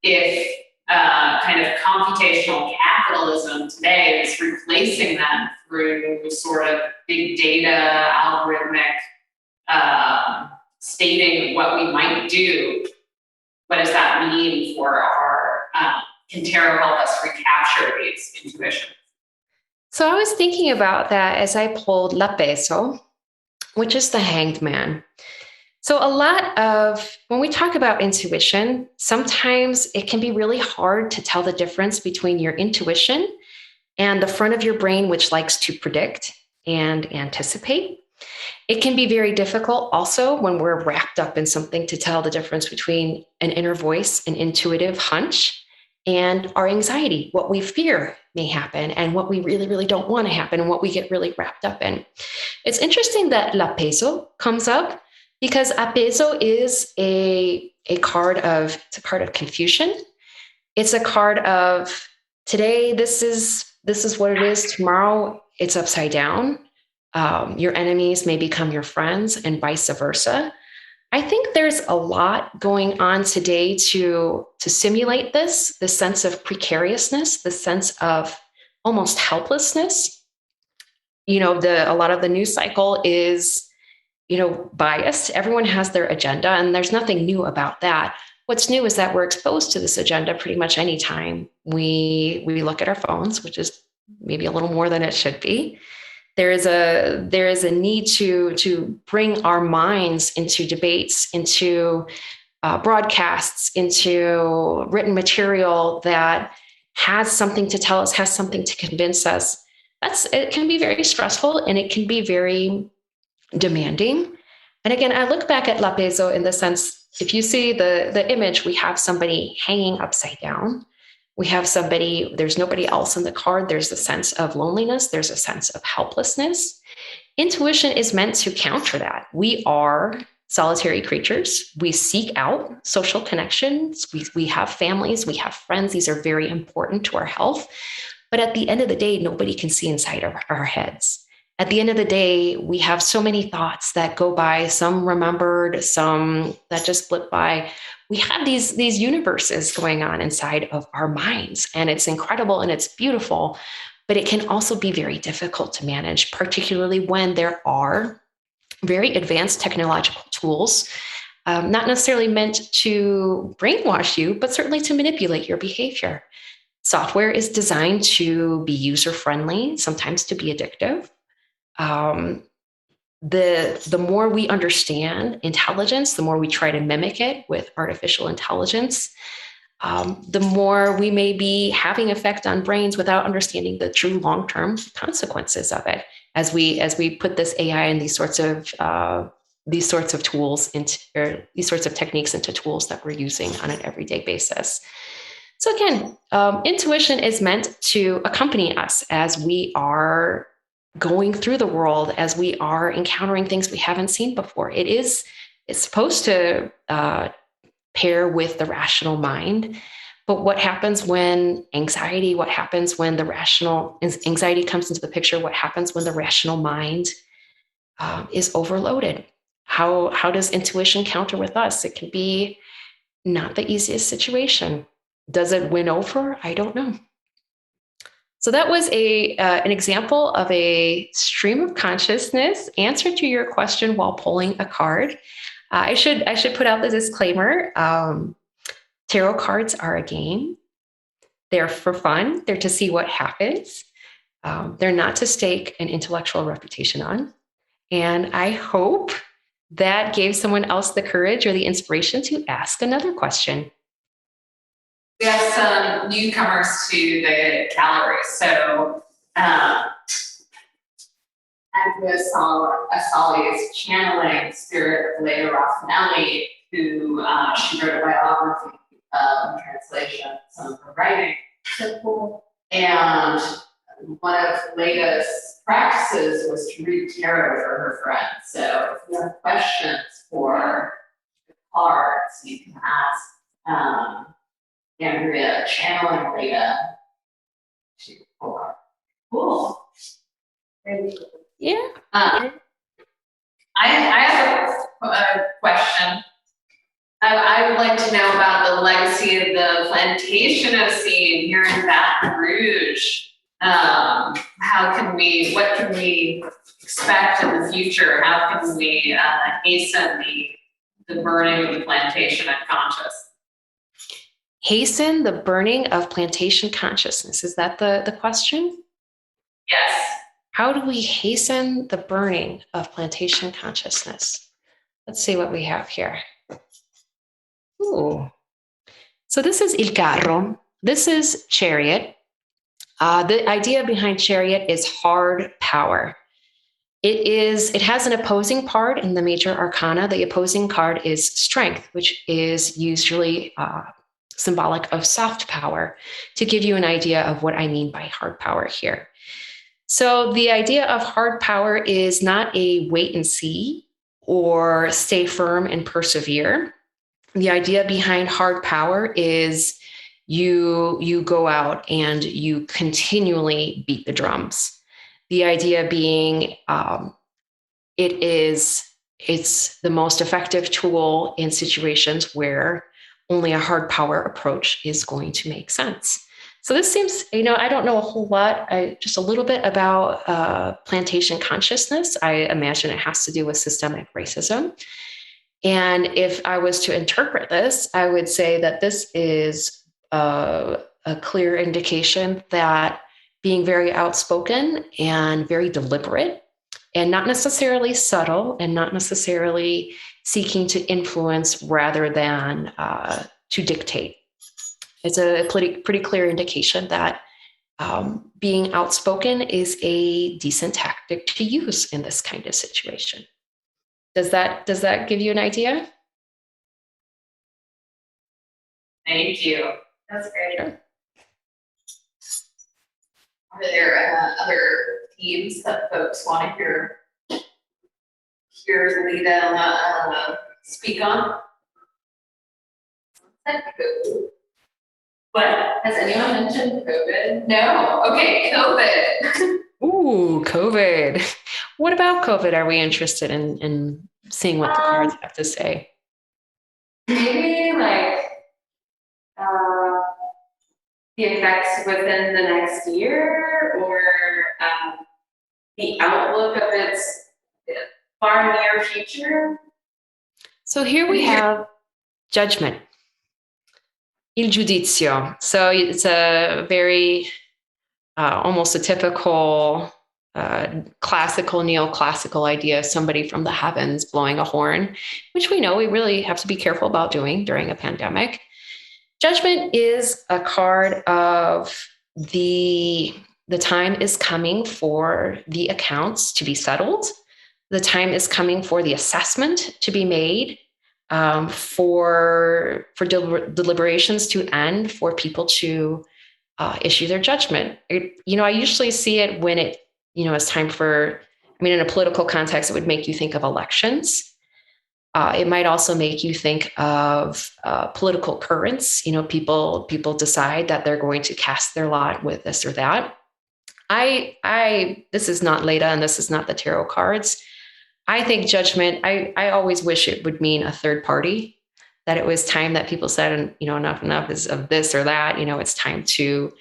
if kind of computational capitalism today is replacing them through sort of big data, algorithmic stating what we might do. What does that mean for our, can tarot help us recapture these intuitions? So I was thinking about that as I pulled La Peso, which is the Hanged Man. So a lot of, when we talk about intuition, sometimes it can be really hard to tell the difference between your intuition and the front of your brain, which likes to predict and anticipate. It can be very difficult also when we're wrapped up in something to tell the difference between an inner voice, an intuitive hunch, and our anxiety, what we fear may happen and what we really, really don't want to happen and what we get really wrapped up in. It's interesting that La Peso comes up because A Peso is a card of, it's a card of confusion. It's a card of today, this is what it is. Tomorrow, it's upside down. Your enemies may become your friends and vice versa. I think there's a lot going on today to simulate this sense of precariousness, the sense of almost helplessness. You know, a lot of the news cycle is, you know, biased. Everyone has their agenda, and there's nothing new about that. What's new is that we're exposed to this agenda pretty much anytime we look at our phones, which is maybe a little more than it should be. There is a need to bring our minds into debates, into broadcasts, into written material that has something to tell us, has something to convince us. It can be very stressful and it can be very demanding. And again, I look back at La Peso in the sense, if you see the image, we have somebody hanging upside down. We have somebody, there's nobody else in the card. There's a sense of loneliness. There's a sense of helplessness. Intuition is meant to counter that. We are solitary creatures. We seek out social connections. We have families. We have friends. These are very important to our health. But at the end of the day, nobody can see inside of our heads. At the end of the day, we have so many thoughts that go by, some remembered, some that just slip by. We have these universes going on inside of our minds, and it's incredible and it's beautiful, but it can also be very difficult to manage, particularly when there are very advanced technological tools, not necessarily meant to brainwash you, but certainly to manipulate your behavior. Software is designed to be user-friendly, sometimes to be addictive. The more we understand intelligence, the more we try to mimic it with artificial intelligence, the more we may be having effect on brains without understanding the true long-term consequences of it. As we put this AI and these sorts of tools into, or these sorts of techniques into tools that we're using on an everyday basis. So again, intuition is meant to accompany us as we are going through the world, as we are encountering things we haven't seen before. It's supposed to pair with the rational mind. But what happens when anxiety, what happens when anxiety comes into the picture, what happens when the rational mind is overloaded? How does intuition counter with us? It can be not the easiest situation. Does it win over? I don't know. So that was an example of a stream of consciousness answer to your question while pulling a card. I should put out the disclaimer. Tarot cards are a game. They're for fun. They're to see what happens. They're not to stake an intellectual reputation on. And I hope that gave someone else the courage or the inspiration to ask another question. We have some newcomers to the gallery. So Andrea Asali is channeling spirit of Leda Rafanelli, who she wrote a biography, translation, some of her writing. So cool. And one of Leda's practices was to read tarot for her friends. So if you have questions for the cards, you can ask Andrea channeling Leda to pull out. Cool. Yeah. I have a question. I would like to know about the legacy of the plantation scene here in Baton Rouge. What can we expect in the future? How can we hasten the burning of the plantation unconscious? Hasten the burning of plantation consciousness. Is that the question? Yes. How do we hasten the burning of plantation consciousness? Let's see what we have here. Ooh. So this is Il Carro. This is Chariot. The idea behind Chariot is hard power. It has an opposing card in the major arcana. The opposing card is strength, which is usually symbolic of soft power, to give you an idea of what I mean by hard power here. So the idea of hard power is not a wait and see or stay firm and persevere. The idea behind hard power is you go out and you continually beat the drums. The idea being it's the most effective tool in situations where only a hard power approach is going to make sense. So this seems, I don't know a whole lot, just a little bit about plantation consciousness. I imagine it has to do with systemic racism. And if I was to interpret this, I would say that this is a clear indication that being very outspoken and very deliberate and not necessarily subtle and not necessarily seeking to influence rather than to dictate. It's a pretty clear indication that being outspoken is a decent tactic to use in this kind of situation. Does that give you an idea? Thank you. That's great. Sure. Are there other themes that folks want to hear Leida speak on? What? Has anyone mentioned COVID? No. Okay, COVID. Ooh, COVID. What about COVID? Are we interested in seeing what the cards have to say? Maybe the effects within the next year, or the outlook of its far near future. So here we have judgment. Il giudizio. So it's a very, almost a typical classical, neoclassical idea of somebody from the heavens blowing a horn, which we know we really have to be careful about doing during a pandemic. Judgment is a card of the time is coming for the accounts to be settled. The time is coming for the assessment to be made, for deliberations to end, for people to issue their judgment. I usually see it when it's time for, in a political context, it would make you think of elections. It might also make you think of political currents. People decide that they're going to cast their lot with this or that. This is not Leida and this is not the tarot cards. I think judgment, I always wish it would mean a third party, that it was time that people said, enough is of this or that. It's time to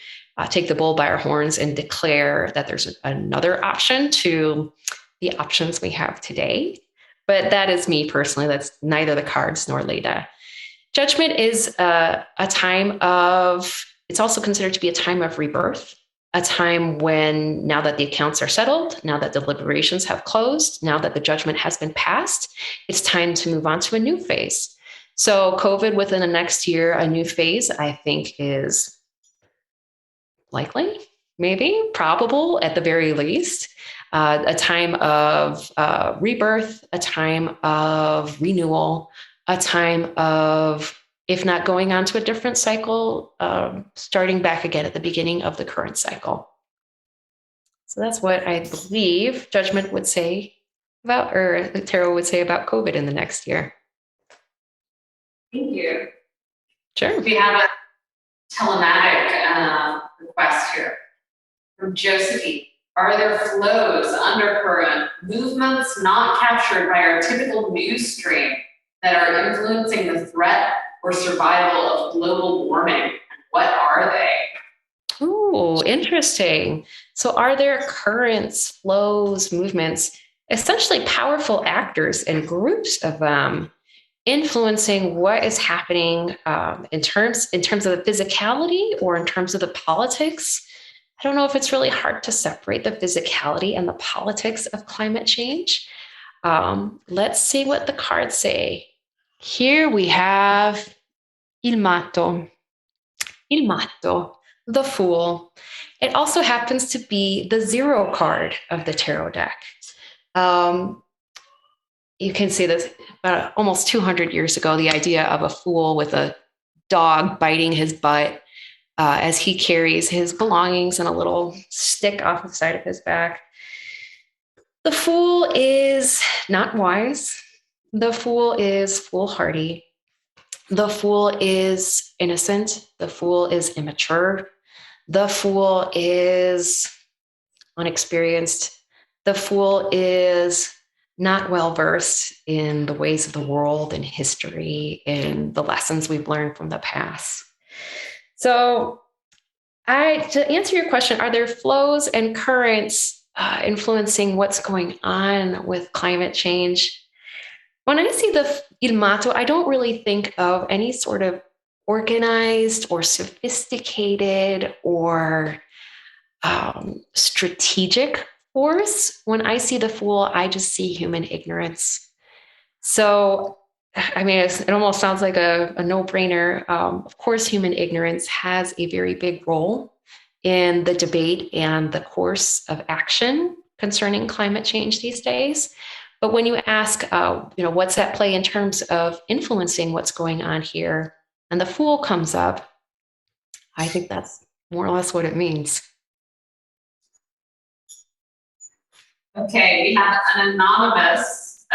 take the bull by our horns and declare that there's another option to the options we have today. But that is me personally. That's neither the cards nor Leida. Judgment is a time of, it's also considered to be a time of rebirth, a time when, now that the accounts are settled, now that deliberations have closed, now that the judgment has been passed, it's time to move on to a new phase. So COVID within the next year, a new phase, I think is likely, maybe, probable at the very least. A time of rebirth, a time of renewal, a time of, if not going on to a different cycle, starting back again at the beginning of the current cycle. So that's what I believe judgment would say about, or the tarot would say about COVID in the next year. Thank you. Sure. We have a telematic request here from Josephine. Are there flows, undercurrent, movements not captured by our typical news stream that are influencing the threat or survival of global warming? What are they? Ooh, interesting. So are there currents, flows, movements, essentially powerful actors and groups of them influencing what is happening in terms of the physicality or in terms of the politics? I don't know if it's really hard to separate the physicality and the politics of climate change. Let's see what the cards say. Here we have Il Matto. Il Matto, the Fool. It also happens to be the 0 card of the tarot deck. You can see this about almost 200 years ago, the idea of a fool with a dog biting his butt as he carries his belongings and a little stick off the side of his back. The fool is not wise. The fool is foolhardy. The fool is innocent. The fool is immature. The fool is unexperienced. The fool is not well versed in the ways of the world and history and the lessons we've learned from the past. So to answer your question, are there flows and currents influencing what's going on with climate change? When I see the Il Matto, I don't really think of any sort of organized or sophisticated or strategic force. When I see the Fool, I just see human ignorance. So, I mean, it almost sounds like a no-brainer. Of course, human ignorance has a very big role in the debate and the course of action concerning climate change these days. But when you ask, what's at play in terms of influencing what's going on here, and the Fool comes up, I think that's more or less what it means. Okay, we have an anonymous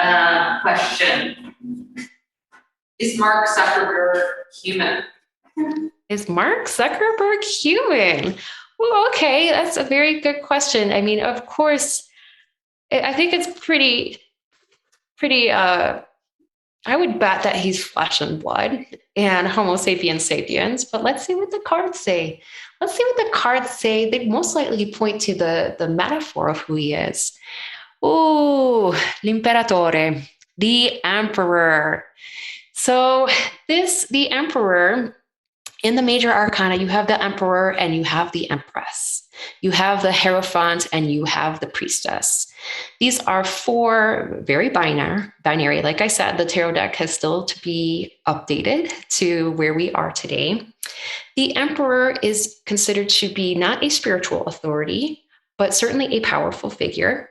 question. Is Mark Zuckerberg human? Is Mark Zuckerberg human? Well, okay, that's a very good question. I mean, of course, I think it's pretty, I would bet that he's flesh and blood and Homo sapiens sapiens, but let's see what the cards say. Let's see what the cards say. They most likely point to the metaphor of who he is. Ooh, l'imperatore, the emperor. So the emperor, in the major arcana, you have the emperor and you have the empress. You have the hierophant and you have the priestess. These are 4 very binary. Like I said, the tarot deck has still to be updated to where we are today. The emperor is considered to be not a spiritual authority, but certainly a powerful figure.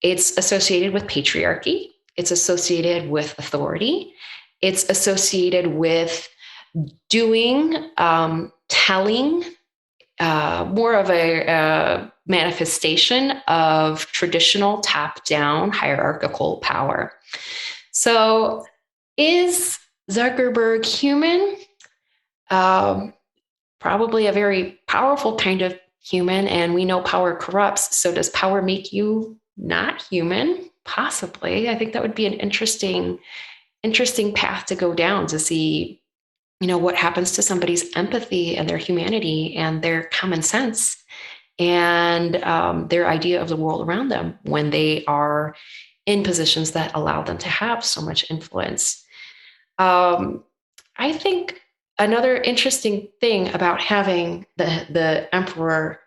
It's associated with patriarchy. It's associated with authority. It's associated with doing, telling, more of a manifestation of traditional top-down hierarchical power. So is Zuckerberg human? Probably a very powerful kind of human, and we know power corrupts. So does power make you not human? Possibly. I think that would be an interesting path to go down to see, what happens to somebody's empathy and their humanity and their common sense and their idea of the world around them when they are in positions that allow them to have so much influence. I think another interesting thing about having the emperor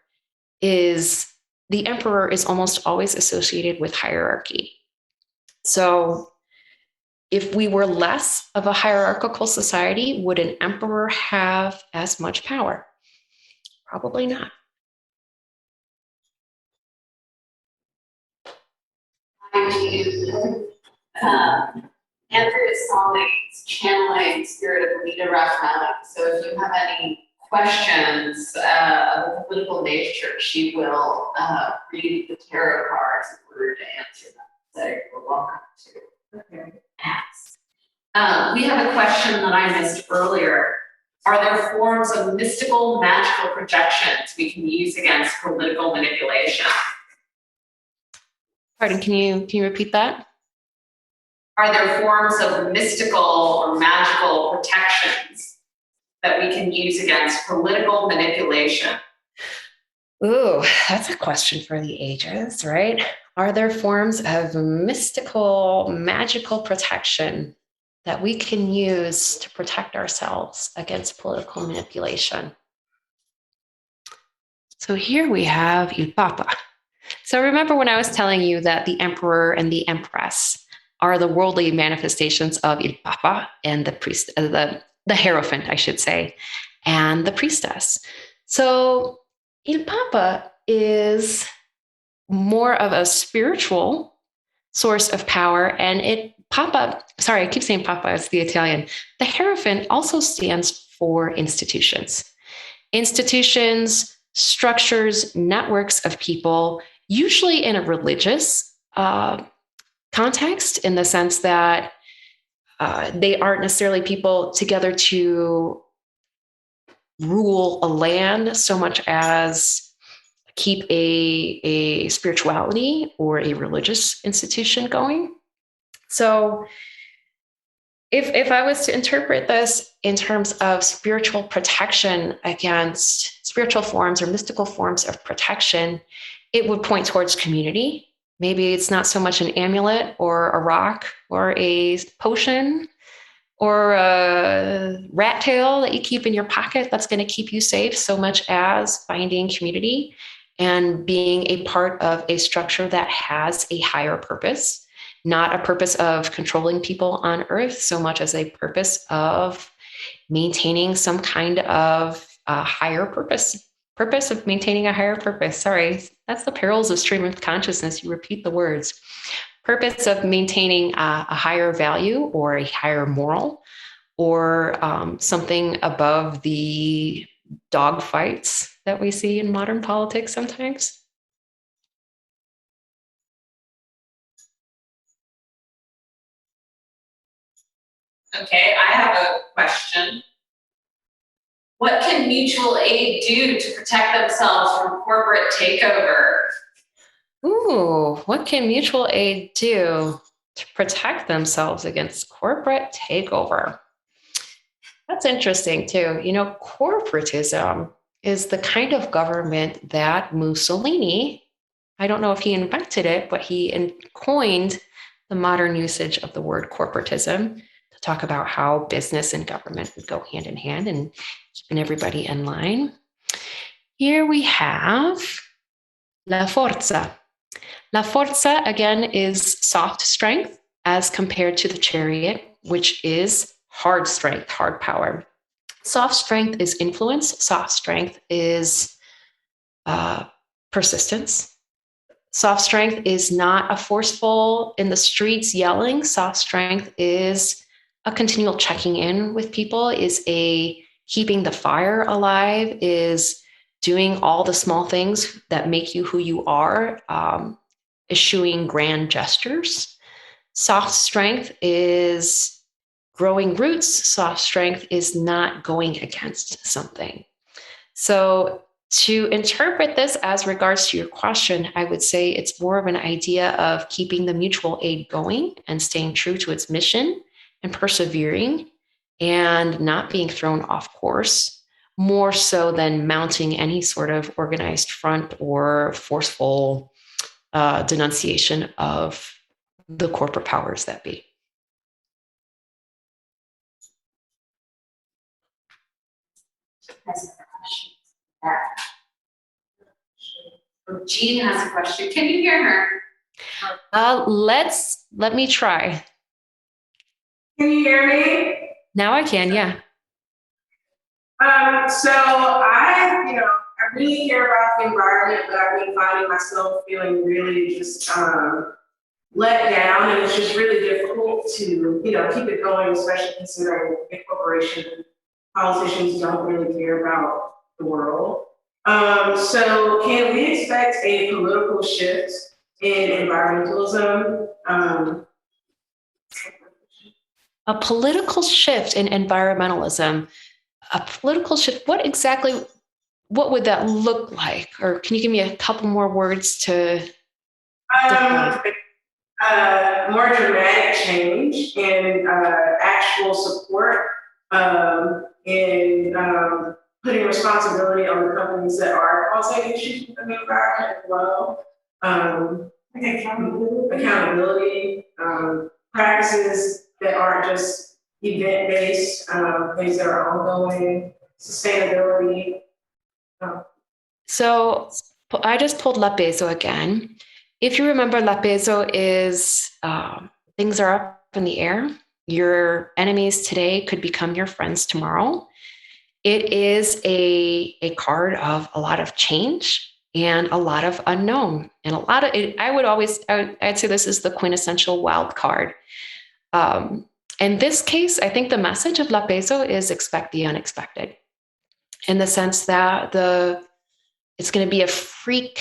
is the emperor is almost always associated with hierarchy. So if we were less of a hierarchical society, would an emperor have as much power? Probably not. Andrea Solly's channeling spirit of Leda Rafanelli. So if you have any questions of a political nature, she will read the tarot cards in order to answer them. So you're welcome to ask. We have a question that I missed earlier. Are there forms of mystical, magical projections we can use against political manipulation? Pardon, can you repeat that? Are there forms of mystical or magical protections that we can use against political manipulation? Ooh, that's a question for the ages, right? Are there forms of mystical, magical protection that we can use to protect ourselves against political manipulation? So here we have Il Papa. So remember when I was telling you that the emperor and the empress are the worldly manifestations of Il Papa and the priest, the Hierophant, I should say, and the priestess. So Il Papa is more of a spiritual source of power, and I keep saying Papa, it's the Italian. The Hierophant also stands for institutions. Institutions, structures, networks of people, usually in a religious context, in the sense that they aren't necessarily people together to rule a land so much as keep a spirituality or a religious institution going. So if I was to interpret this in terms of spiritual protection against spiritual forms or mystical forms of protection, it would point towards community. Maybe it's not so much an amulet or a rock or a potion or a rat tail that you keep in your pocket that's going to keep you safe, so much as finding community and being a part of a structure that has a higher purpose, not a purpose of controlling people on earth so much as a purpose of maintaining some kind of higher purpose of maintaining a higher purpose. Sorry, that's the perils of stream of consciousness. You repeat the words. Purpose of maintaining a higher value or a higher moral or something above the dog fights that we see in modern politics sometimes. Okay, I have a question. What can mutual aid do to protect themselves from corporate takeover? Ooh, what can mutual aid do to protect themselves against corporate takeover? That's interesting too. You know, corporatism is the kind of government that Mussolini, I don't know if he invented it, but he coined the modern usage of the word corporatism to talk about how business and government would go hand in hand and keeping everybody in line. Here we have La Forza. La Forza, again, is soft strength as compared to the Chariot, which is hard strength, hard power. Soft strength is influence. Soft strength is persistence. Soft strength is not a forceful in the streets yelling. Soft strength is a continual checking in with people, is a keeping the fire alive, is doing all the small things that make you who you are, eschewing grand gestures. Soft strength is growing roots. Soft strength is not going against something. So to interpret this as regards to your question, I would say it's more of an idea of keeping the mutual aid going and staying true to its mission and persevering and not being thrown off course, more so than mounting any sort of organized front or forceful denunciation of the corporate powers that be. Jean has a question. Can you hear her? Let me try. Can you hear me? Now I can, yeah. So I really care about the environment, but I've been finding myself feeling really just let down, and it's just really difficult to, keep it going, especially considering big corporations and politicians don't really care about the world. So can we expect a political shift in environmentalism? A political shift in environmentalism. A political shift, what would that look like? Or can you give me a couple more words to define? more dramatic change and actual support in putting responsibility on the companies that are causing issues with the environment as well. Accountability, practices that aren't just event-based, things that are ongoing, sustainability. So I just pulled La Peso again. If you remember, La Peso is things are up in the air. Your enemies today could become your friends tomorrow. It is a card of a lot of change and a lot of unknown. And a lot of it, I'd say this is the quintessential wild card. In this case, I think the message of La Peso is expect the unexpected, in the sense that it's going to be a freak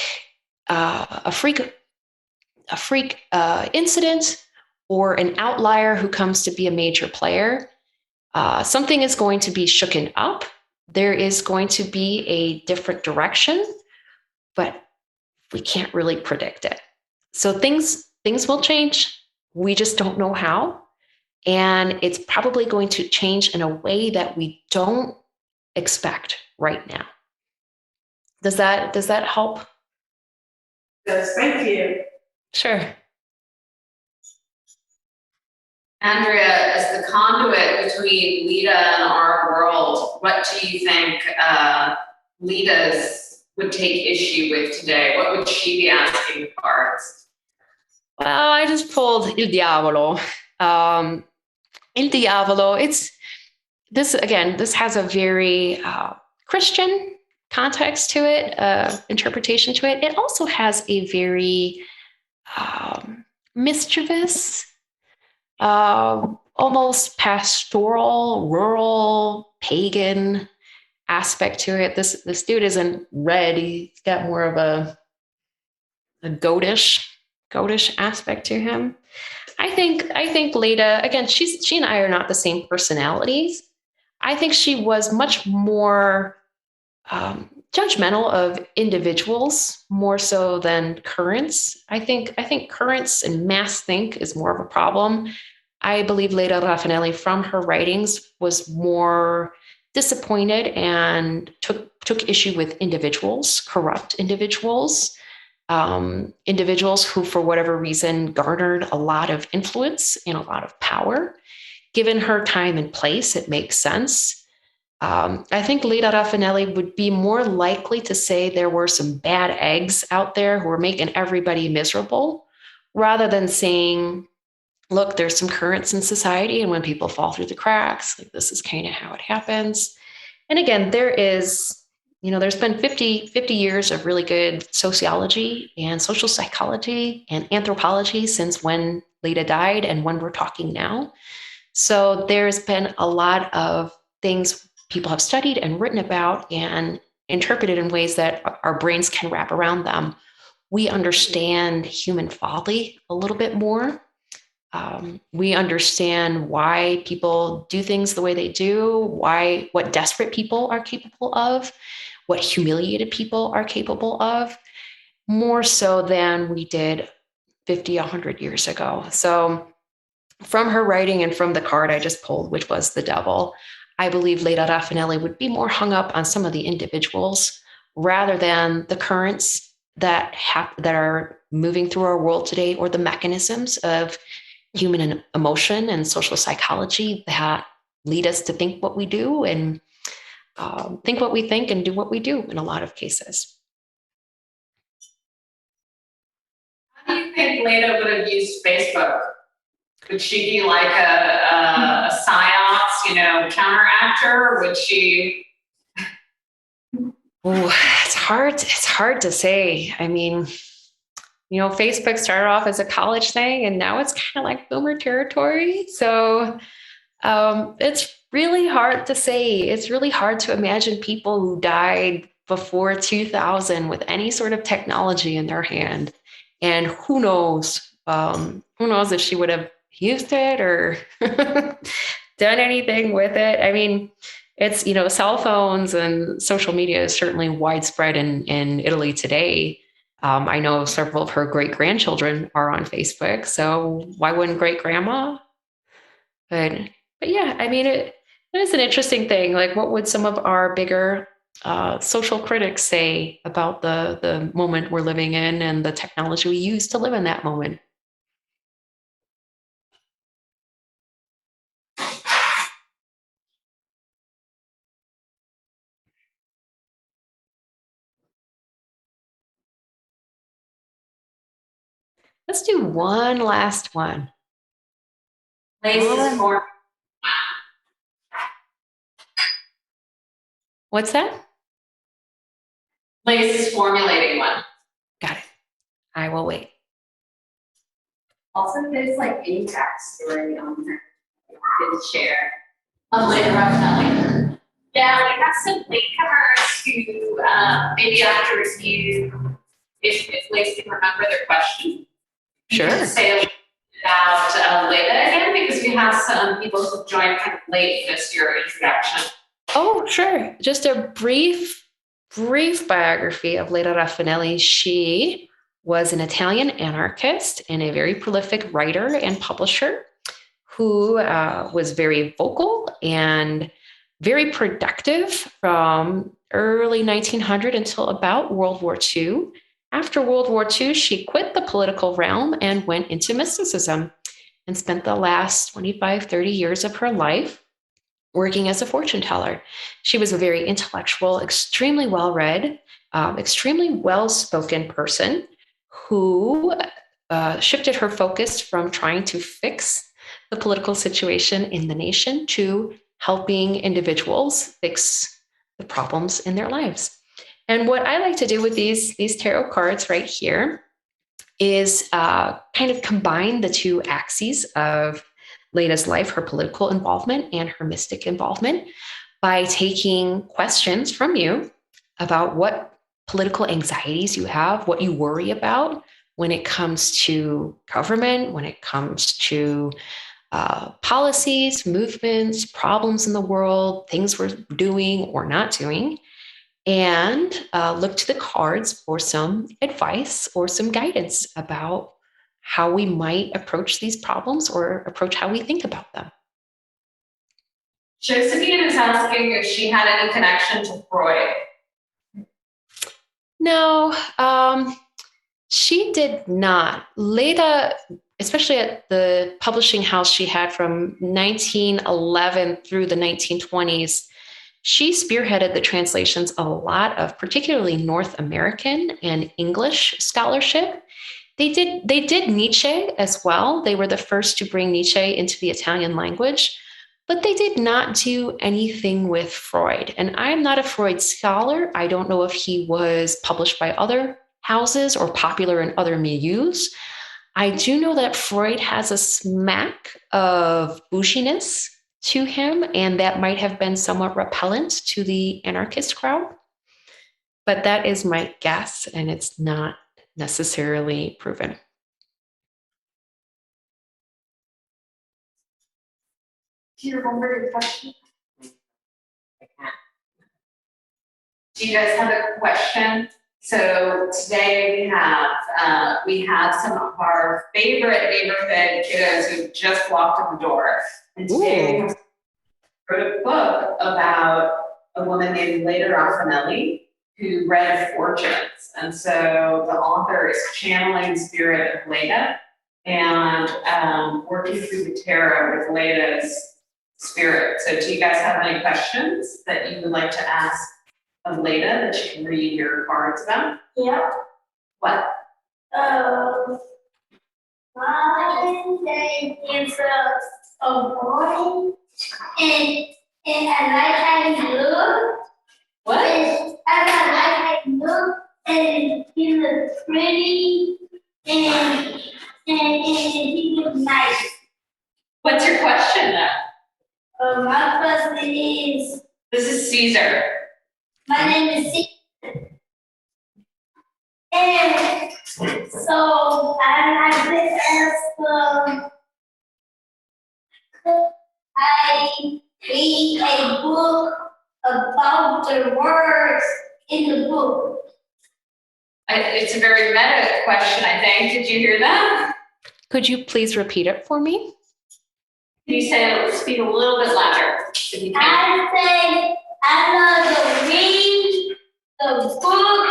incident or an outlier who comes to be a major player. Something is going to be shooken up. There is going to be a different direction, but we can't really predict it. So things will change. We just don't know how. And it's probably going to change in a way that we don't expect right now. Does that help? Yes, thank you. Sure. Andrea, as the conduit between Leida and our world, what do you think Leida's would take issue with today? What would she be asking the cards? Well, I just pulled Il Diavolo. Il Diavolo, this has a very Christian context to it, interpretation to it. It also has a very mischievous, almost pastoral, rural, pagan aspect to it. This dude isn't red. He's got more of a goatish aspect to him. I think Leida, again, she and I are not the same personalities. I think she was much more judgmental of individuals more so than currents. I think currents and mass think is more of a problem. I believe Leda Rafanelli, from her writings, was more disappointed and took issue with individuals, corrupt individuals, individuals who, for whatever reason, garnered a lot of influence and a lot of power. Given her time and place, it makes sense. I think Leda Rafanelli would be more likely to say there were some bad eggs out there who were making everybody miserable, rather than saying, look, there's some currents in society, and when people fall through the cracks, like, this is kind of how it happens. And again, there's been 50 years of really good sociology and social psychology and anthropology since when Leida died and when we're talking now. So there's been a lot of things people have studied and written about and interpreted in ways that our brains can wrap around them. We understand human folly a little bit more. We understand why people do things the way they do, what desperate people are capable of, what humiliated people are capable of, more so than we did 50, 100 years ago. So from her writing and from the card I just pulled, which was the devil, I believe Leda Rafanelli would be more hung up on some of the individuals rather than the currents that are moving through our world today, or the mechanisms of human emotion and social psychology that lead us to think what we do and think what we think and do what we do in a lot of cases. How do you think Leida would have used Facebook? Would she be like a psyops, counteractor, or would she? Oh, it's hard to say. I mean, Facebook started off as a college thing, and now it's kind of like boomer territory. So it's really hard to say. It's really hard to imagine people who died before 2000 with any sort of technology in their hand. And who knows if she would have used it or done anything with it. I mean, it's, cell phones and social media is certainly widespread in Italy today. I know several of her great-grandchildren are on Facebook, so why wouldn't great-grandma? But, but yeah, I mean, it is an interesting thing. Like, what would some of our bigger social critics say about the moment we're living in and the technology we use to live in that moment? Let's do one last one. Places for What's that? places formulating one. Got it. I will wait. Also, there's like any backstory on his share of Leda Rafanelli. Yeah, we have some latecomers who maybe after review, if Lacey can remember their question. Sure. Say a little bit about Leida again, because we have some people who joined kind of late in this your introduction. Oh, sure. Just a brief biography of Leda Rafanelli. She was an Italian anarchist and a very prolific writer and publisher who was very vocal and very productive from early 1900 until about World War II. After World War II, she quit the political realm and went into mysticism and spent the last 25, 30 years of her life working as a fortune teller. She was a very intellectual, extremely well-read, extremely well-spoken person who shifted her focus from trying to fix the political situation in the nation to helping individuals fix the problems in their lives. And what I like to do with these tarot cards right here is kind of combine the two axes of Leida's life, her political involvement and her mystic involvement, by taking questions from you about what political anxieties you have, what you worry about when it comes to government, when it comes to policies, movements, problems in the world, things we're doing or not doing, and look to the cards for some advice or some guidance about how we might approach these problems or approach how we think about them. Josephine is asking if she had any connection to Freud. No, she did not. Leida, especially at the publishing house she had from 1911 through the 1920s, she spearheaded the translations of a lot of particularly North American and English scholarship. They did Nietzsche as well. They were the first to bring Nietzsche into the Italian language, but they did not do anything with Freud. And I'm not a Freud scholar. I don't know if he was published by other houses or popular in other milieus. I do know that Freud has a smack of boughiness to him, and that might have been somewhat repellent to the anarchist crowd. But that is my guess, and it's not necessarily proven. Do you remember your question? Do you guys have a question? So today we have some of our favorite neighborhood kiddos who just walked in the door. And today we wrote a book about a woman named Leda Rafanelli who read fortunes. And so the author is channeling the spirit of Leida and working through the tarot with Leida's spirit. So do you guys have any questions that you would like to ask of Leida that you can read your cards about? Yeah. What? Mine is a boy, and I like how he looks. What? I like how he looks, and he looks pretty, and he looks nice. What's your question then? My question is, This is Caesar. my name is Caesar. And so I like to ask, I read a book about the words in the book. It's a very meta question, I think. Did you hear that? Could you please repeat it for me? Can you speak a little bit louder? If you can. I say I love to read the book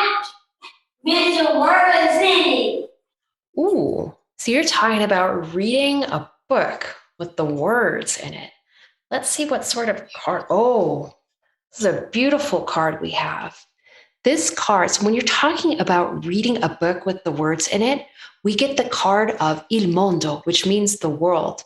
with the words in it. Ooh, so you're talking about reading a book with the words in it. Let's see what sort of card. Oh, this is a beautiful card we have. This card, so when you're talking about reading a book with the words in it, we get the card of il mondo, which means the world.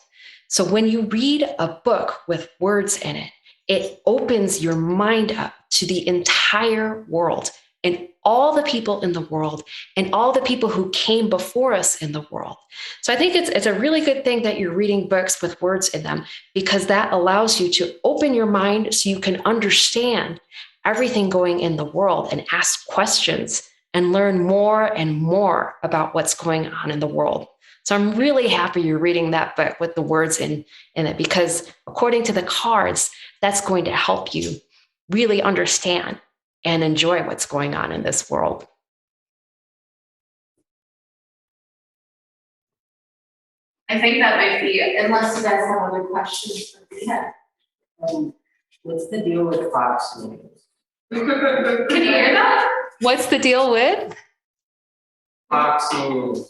So when you read a book with words in it, it opens your mind up to the entire world and all the people in the world and all the people who came before us in the world. So I think it's a really good thing that you're reading books with words in them, because that allows you to open your mind so you can understand everything going in the world and ask questions and learn more and more about what's going on in the world. So I'm really happy you're reading that book with the words in it, because according to the cards, that's going to help you really understand and enjoy what's going on in this world. I think that might be, unless you guys have other questions for Leida. What's the deal with Fox News? Can you hear that? What's the deal with? Fox News.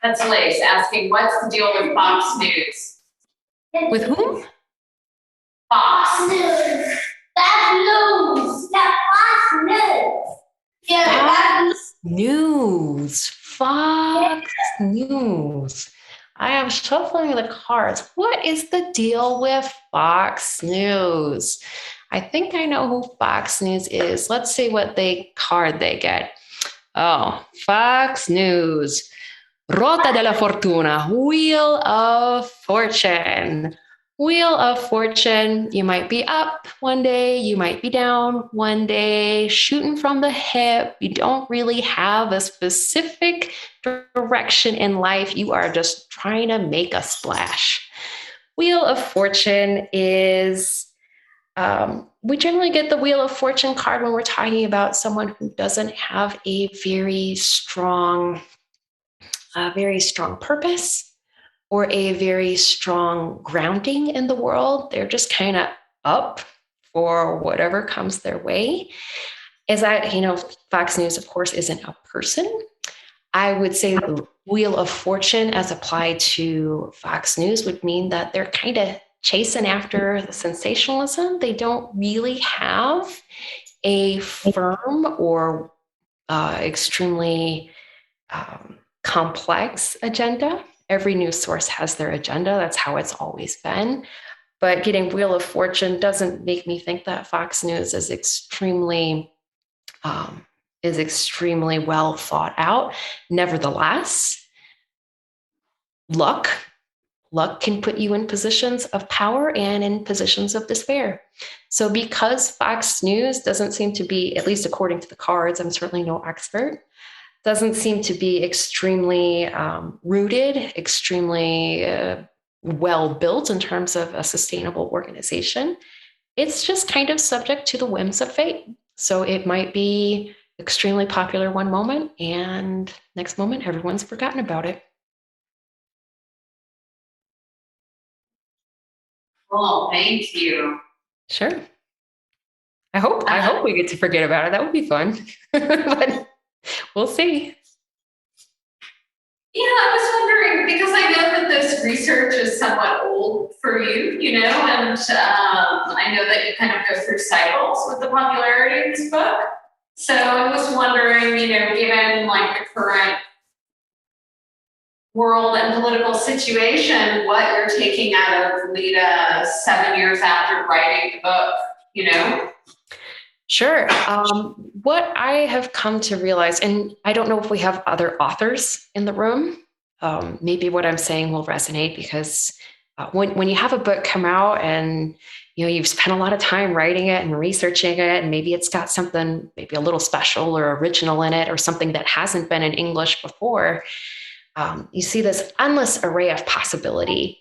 That's Lace asking, what's the deal with Fox News? With whom? Fox. News. That's news. That's Fox News. Yeah, that's News. Fox News. I am shuffling the cards. What is the deal with Fox News? I think I know who Fox News is. Let's see what card they get. Oh, Fox News. Rota della Fortuna, Wheel of Fortune. Wheel of Fortune, you might be up one day, you might be down one day, shooting from the hip. You don't really have a specific direction in life. You are just trying to make a splash. Wheel of Fortune is, we generally get the Wheel of Fortune card when we're talking about someone who doesn't have a very strong purpose or a very strong grounding in the world. They're just kind of up for whatever comes their way. As Fox News, of course, isn't a person. I would say the Wheel of Fortune as applied to Fox News would mean that they're kind of chasing after the sensationalism. They don't really have a firm or extremely complex agenda. Every news source has their agenda. That's how it's always been. But getting Wheel of Fortune doesn't make me think that Fox News is extremely well thought out. Nevertheless, luck can put you in positions of power and in positions of despair. So because Fox News doesn't seem to be, at least according to the cards, I'm certainly no expert, doesn't seem to be extremely rooted, extremely well built in terms of a sustainable organization. It's just kind of subject to the whims of fate. So it might be extremely popular one moment, and next moment, everyone's forgotten about it. Oh, thank you. Sure. I hope we get to forget about it. That would be fun. But we'll see. Yeah, I was wondering, because I know that this research is somewhat old for you, and I know that you kind of go through cycles with the popularity of this book. So I was wondering, given like the current world and political situation, what you're taking out of Leida 7 years after writing the book, Sure. What I have come to realize, and I don't know if we have other authors in the room, maybe what I'm saying will resonate, because when you have a book come out and you've spent a lot of time writing it and researching it, and maybe it's got something maybe a little special or original in it, or something that hasn't been in English before, you see this endless array of possibility.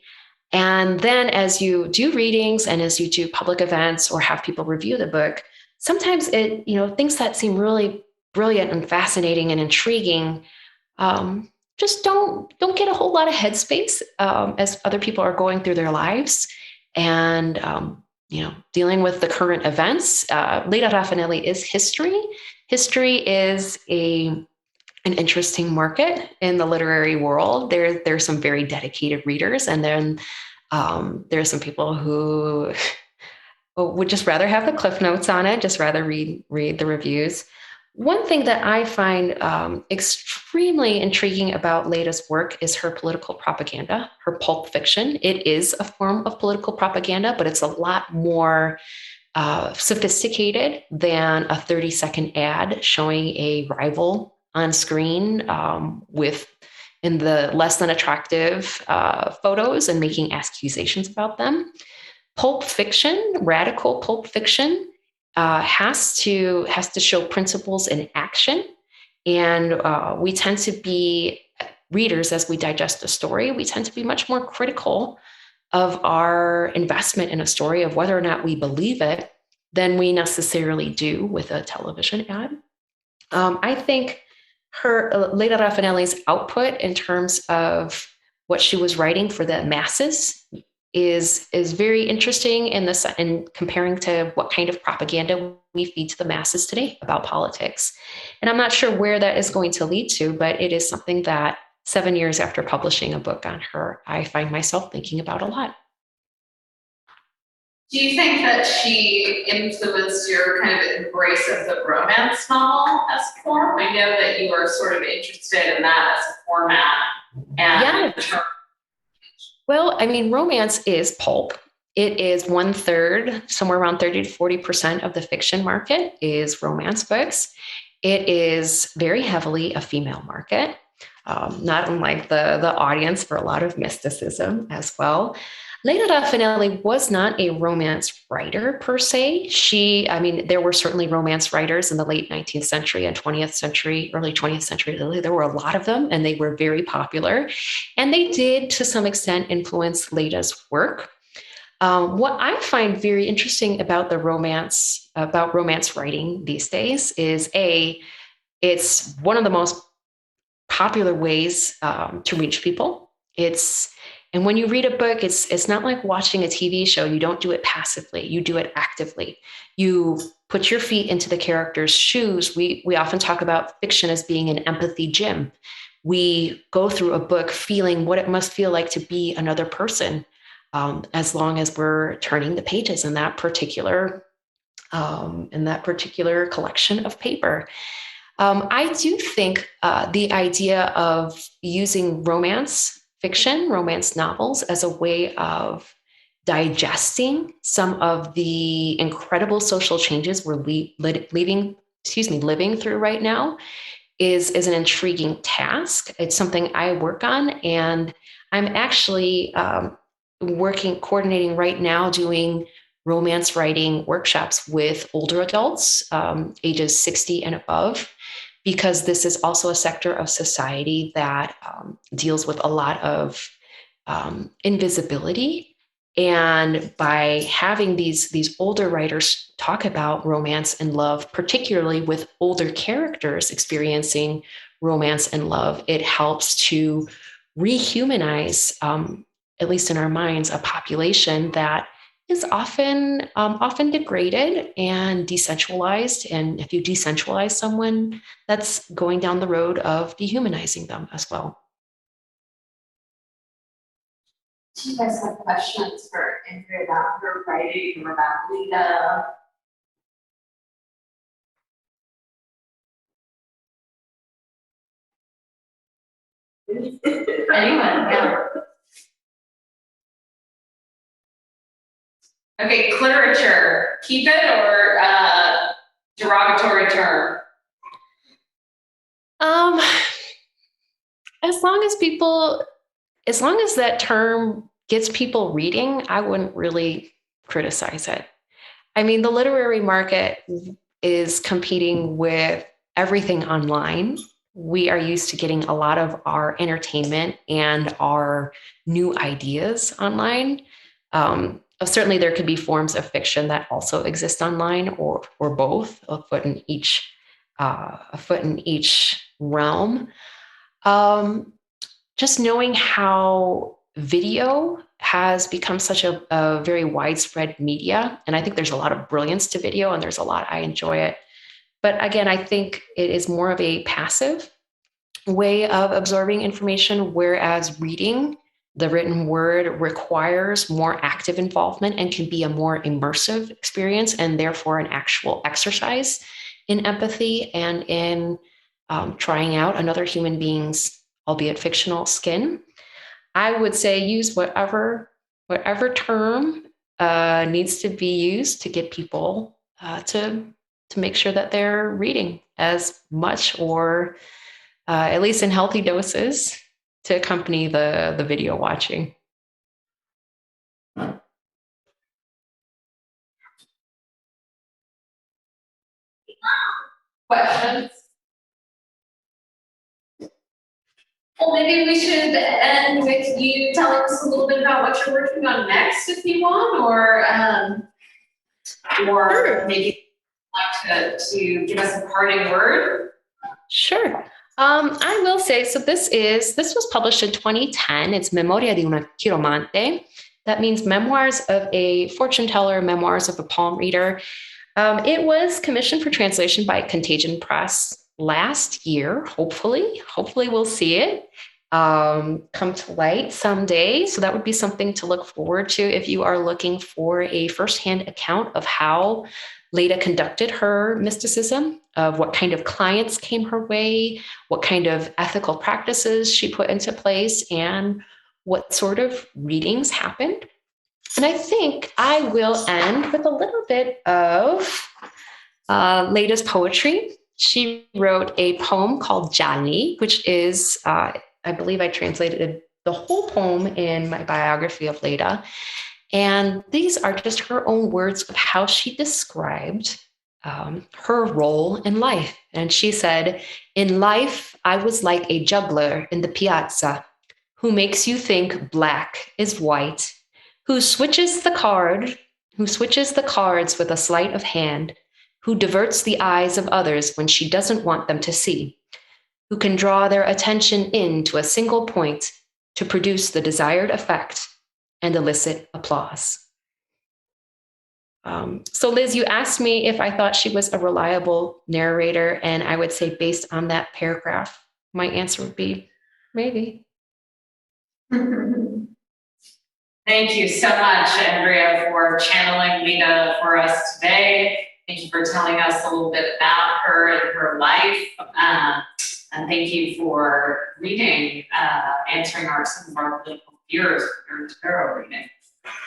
And then as you do readings and as you do public events or have people review the book, sometimes things that seem really brilliant and fascinating and intriguing, just don't get a whole lot of headspace as other people are going through their lives and dealing with the current events. Leda Rafanelli is history. History is an interesting market in the literary world. There's some very dedicated readers, and then there's some people who would just rather have the cliff notes on it, just rather read the reviews. One thing that I find extremely intriguing about Leida's work is her political propaganda, her pulp fiction. It is a form of political propaganda, but it's a lot more sophisticated than a 30-second ad showing a rival on screen in the less than attractive photos and making accusations about them. Pulp fiction, radical pulp fiction, has to show principles in action. And we tend to be readers, as we digest a story, we tend to be much more critical of our investment in a story, of whether or not we believe it, than we necessarily do with a television ad. I think Leda Rafanelli's output in terms of what she was writing for the masses is very interesting in comparing to what kind of propaganda we feed to the masses today about politics. And I'm not sure where that is going to lead to, but it is something that 7 years after publishing a book on her, I find myself thinking about a lot. Do you think that she influenced your kind of embrace of the romance novel as a form? I know that you are sort of interested in that as a format. And yeah. Well, I mean, romance is pulp. It is 1/3, somewhere around 30 to 40% of the fiction market is romance books. It is very heavily a female market, not unlike the audience for a lot of mysticism as well. Leida Rafanelli was not a romance writer per se. There were certainly romance writers in the late 19th century and 20th century, early 20th century. There were a lot of them, and they were very popular. And they did, to some extent, influence Leida's work. What I find very interesting about romance writing these days is it's one of the most popular ways to reach people. And when you read a book, it's not like watching a TV show. You don't do it passively. You do it actively. You put your feet into the character's shoes. We often talk about fiction as being an empathy gym. We go through a book feeling what it must feel like to be another person, as long as we're turning the pages in that particular collection of paper. I do think the idea of using romance fiction, romance novels, as a way of digesting some of the incredible social changes we're living through right now is an intriguing task. It's something I work on, and I'm actually coordinating right now, doing romance writing workshops with older adults, ages 60 and above, because this is also a sector of society that deals with a lot of invisibility. And by having these older writers talk about romance and love, particularly with older characters experiencing romance and love, it helps to rehumanize, at least in our minds, a population that is often degraded and decentralized. And if you decentralize someone, that's going down the road of dehumanizing them as well. Do you guys have questions for Andrea about her writing or about Leida? Anyone? Yeah. Okay, literature, keep it or derogatory term? As long as that term gets people reading, I wouldn't really criticize it. I mean, the literary market is competing with everything online. We are used to getting a lot of our entertainment and our new ideas online. Certainly, there could be forms of fiction that also exist online, or both, but in each a foot in each realm. Just knowing how video has become such a very widespread media. And I think there's a lot of brilliance to video, and there's a lot, I enjoy it. But again, I think it is more of a passive way of absorbing information, whereas reading, the written word, requires more active involvement and can be a more immersive experience, and therefore an actual exercise in empathy and in trying out another human being's, albeit fictional, skin. I would say use whatever term needs to be used to get people to make sure that they're reading as much, or at least in healthy doses, to accompany the video watching. Questions? Well, maybe we should end with you telling us a little bit about what you're working on next, if you want, or maybe like to give us a parting word. Sure. I will say, so this was published in 2010. It's Memoria di una chiromante. That means memoirs of a fortune teller, memoirs of a palm reader. It was commissioned for translation by Contagion Press last year. Hopefully we'll see it come to light someday. So that would be something to look forward to if you are looking for a firsthand account of how Leida conducted her mysticism, of what kind of clients came her way, what kind of ethical practices she put into place, and what sort of readings happened. And I think I will end with a little bit of Leida's poetry. She wrote a poem called Djali, which is, I believe I translated the whole poem in my biography of Leida. And these are just her own words of how she described her role in life. And she said, "In life, I was like a juggler in the piazza who makes you think black is white, who switches the cards with a sleight of hand, who diverts the eyes of others when she doesn't want them to see, who can draw their attention in to a single point to produce the desired effect and elicit applause." So Liz, you asked me if I thought she was a reliable narrator, and I would say based on that paragraph, my answer would be maybe. Thank you so much, Andrea, for channeling Leida for us today. Thank you for telling us a little bit about her and her life. And thank you for reading, answering some of our political fears with your tarot reading.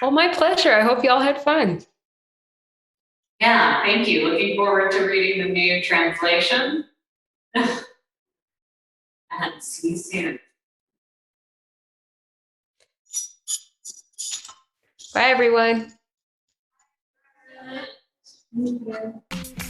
Oh, my pleasure. I hope you all had fun. Yeah, thank you. Looking forward to reading the new translation. And see you soon. Bye, everyone. Thank you.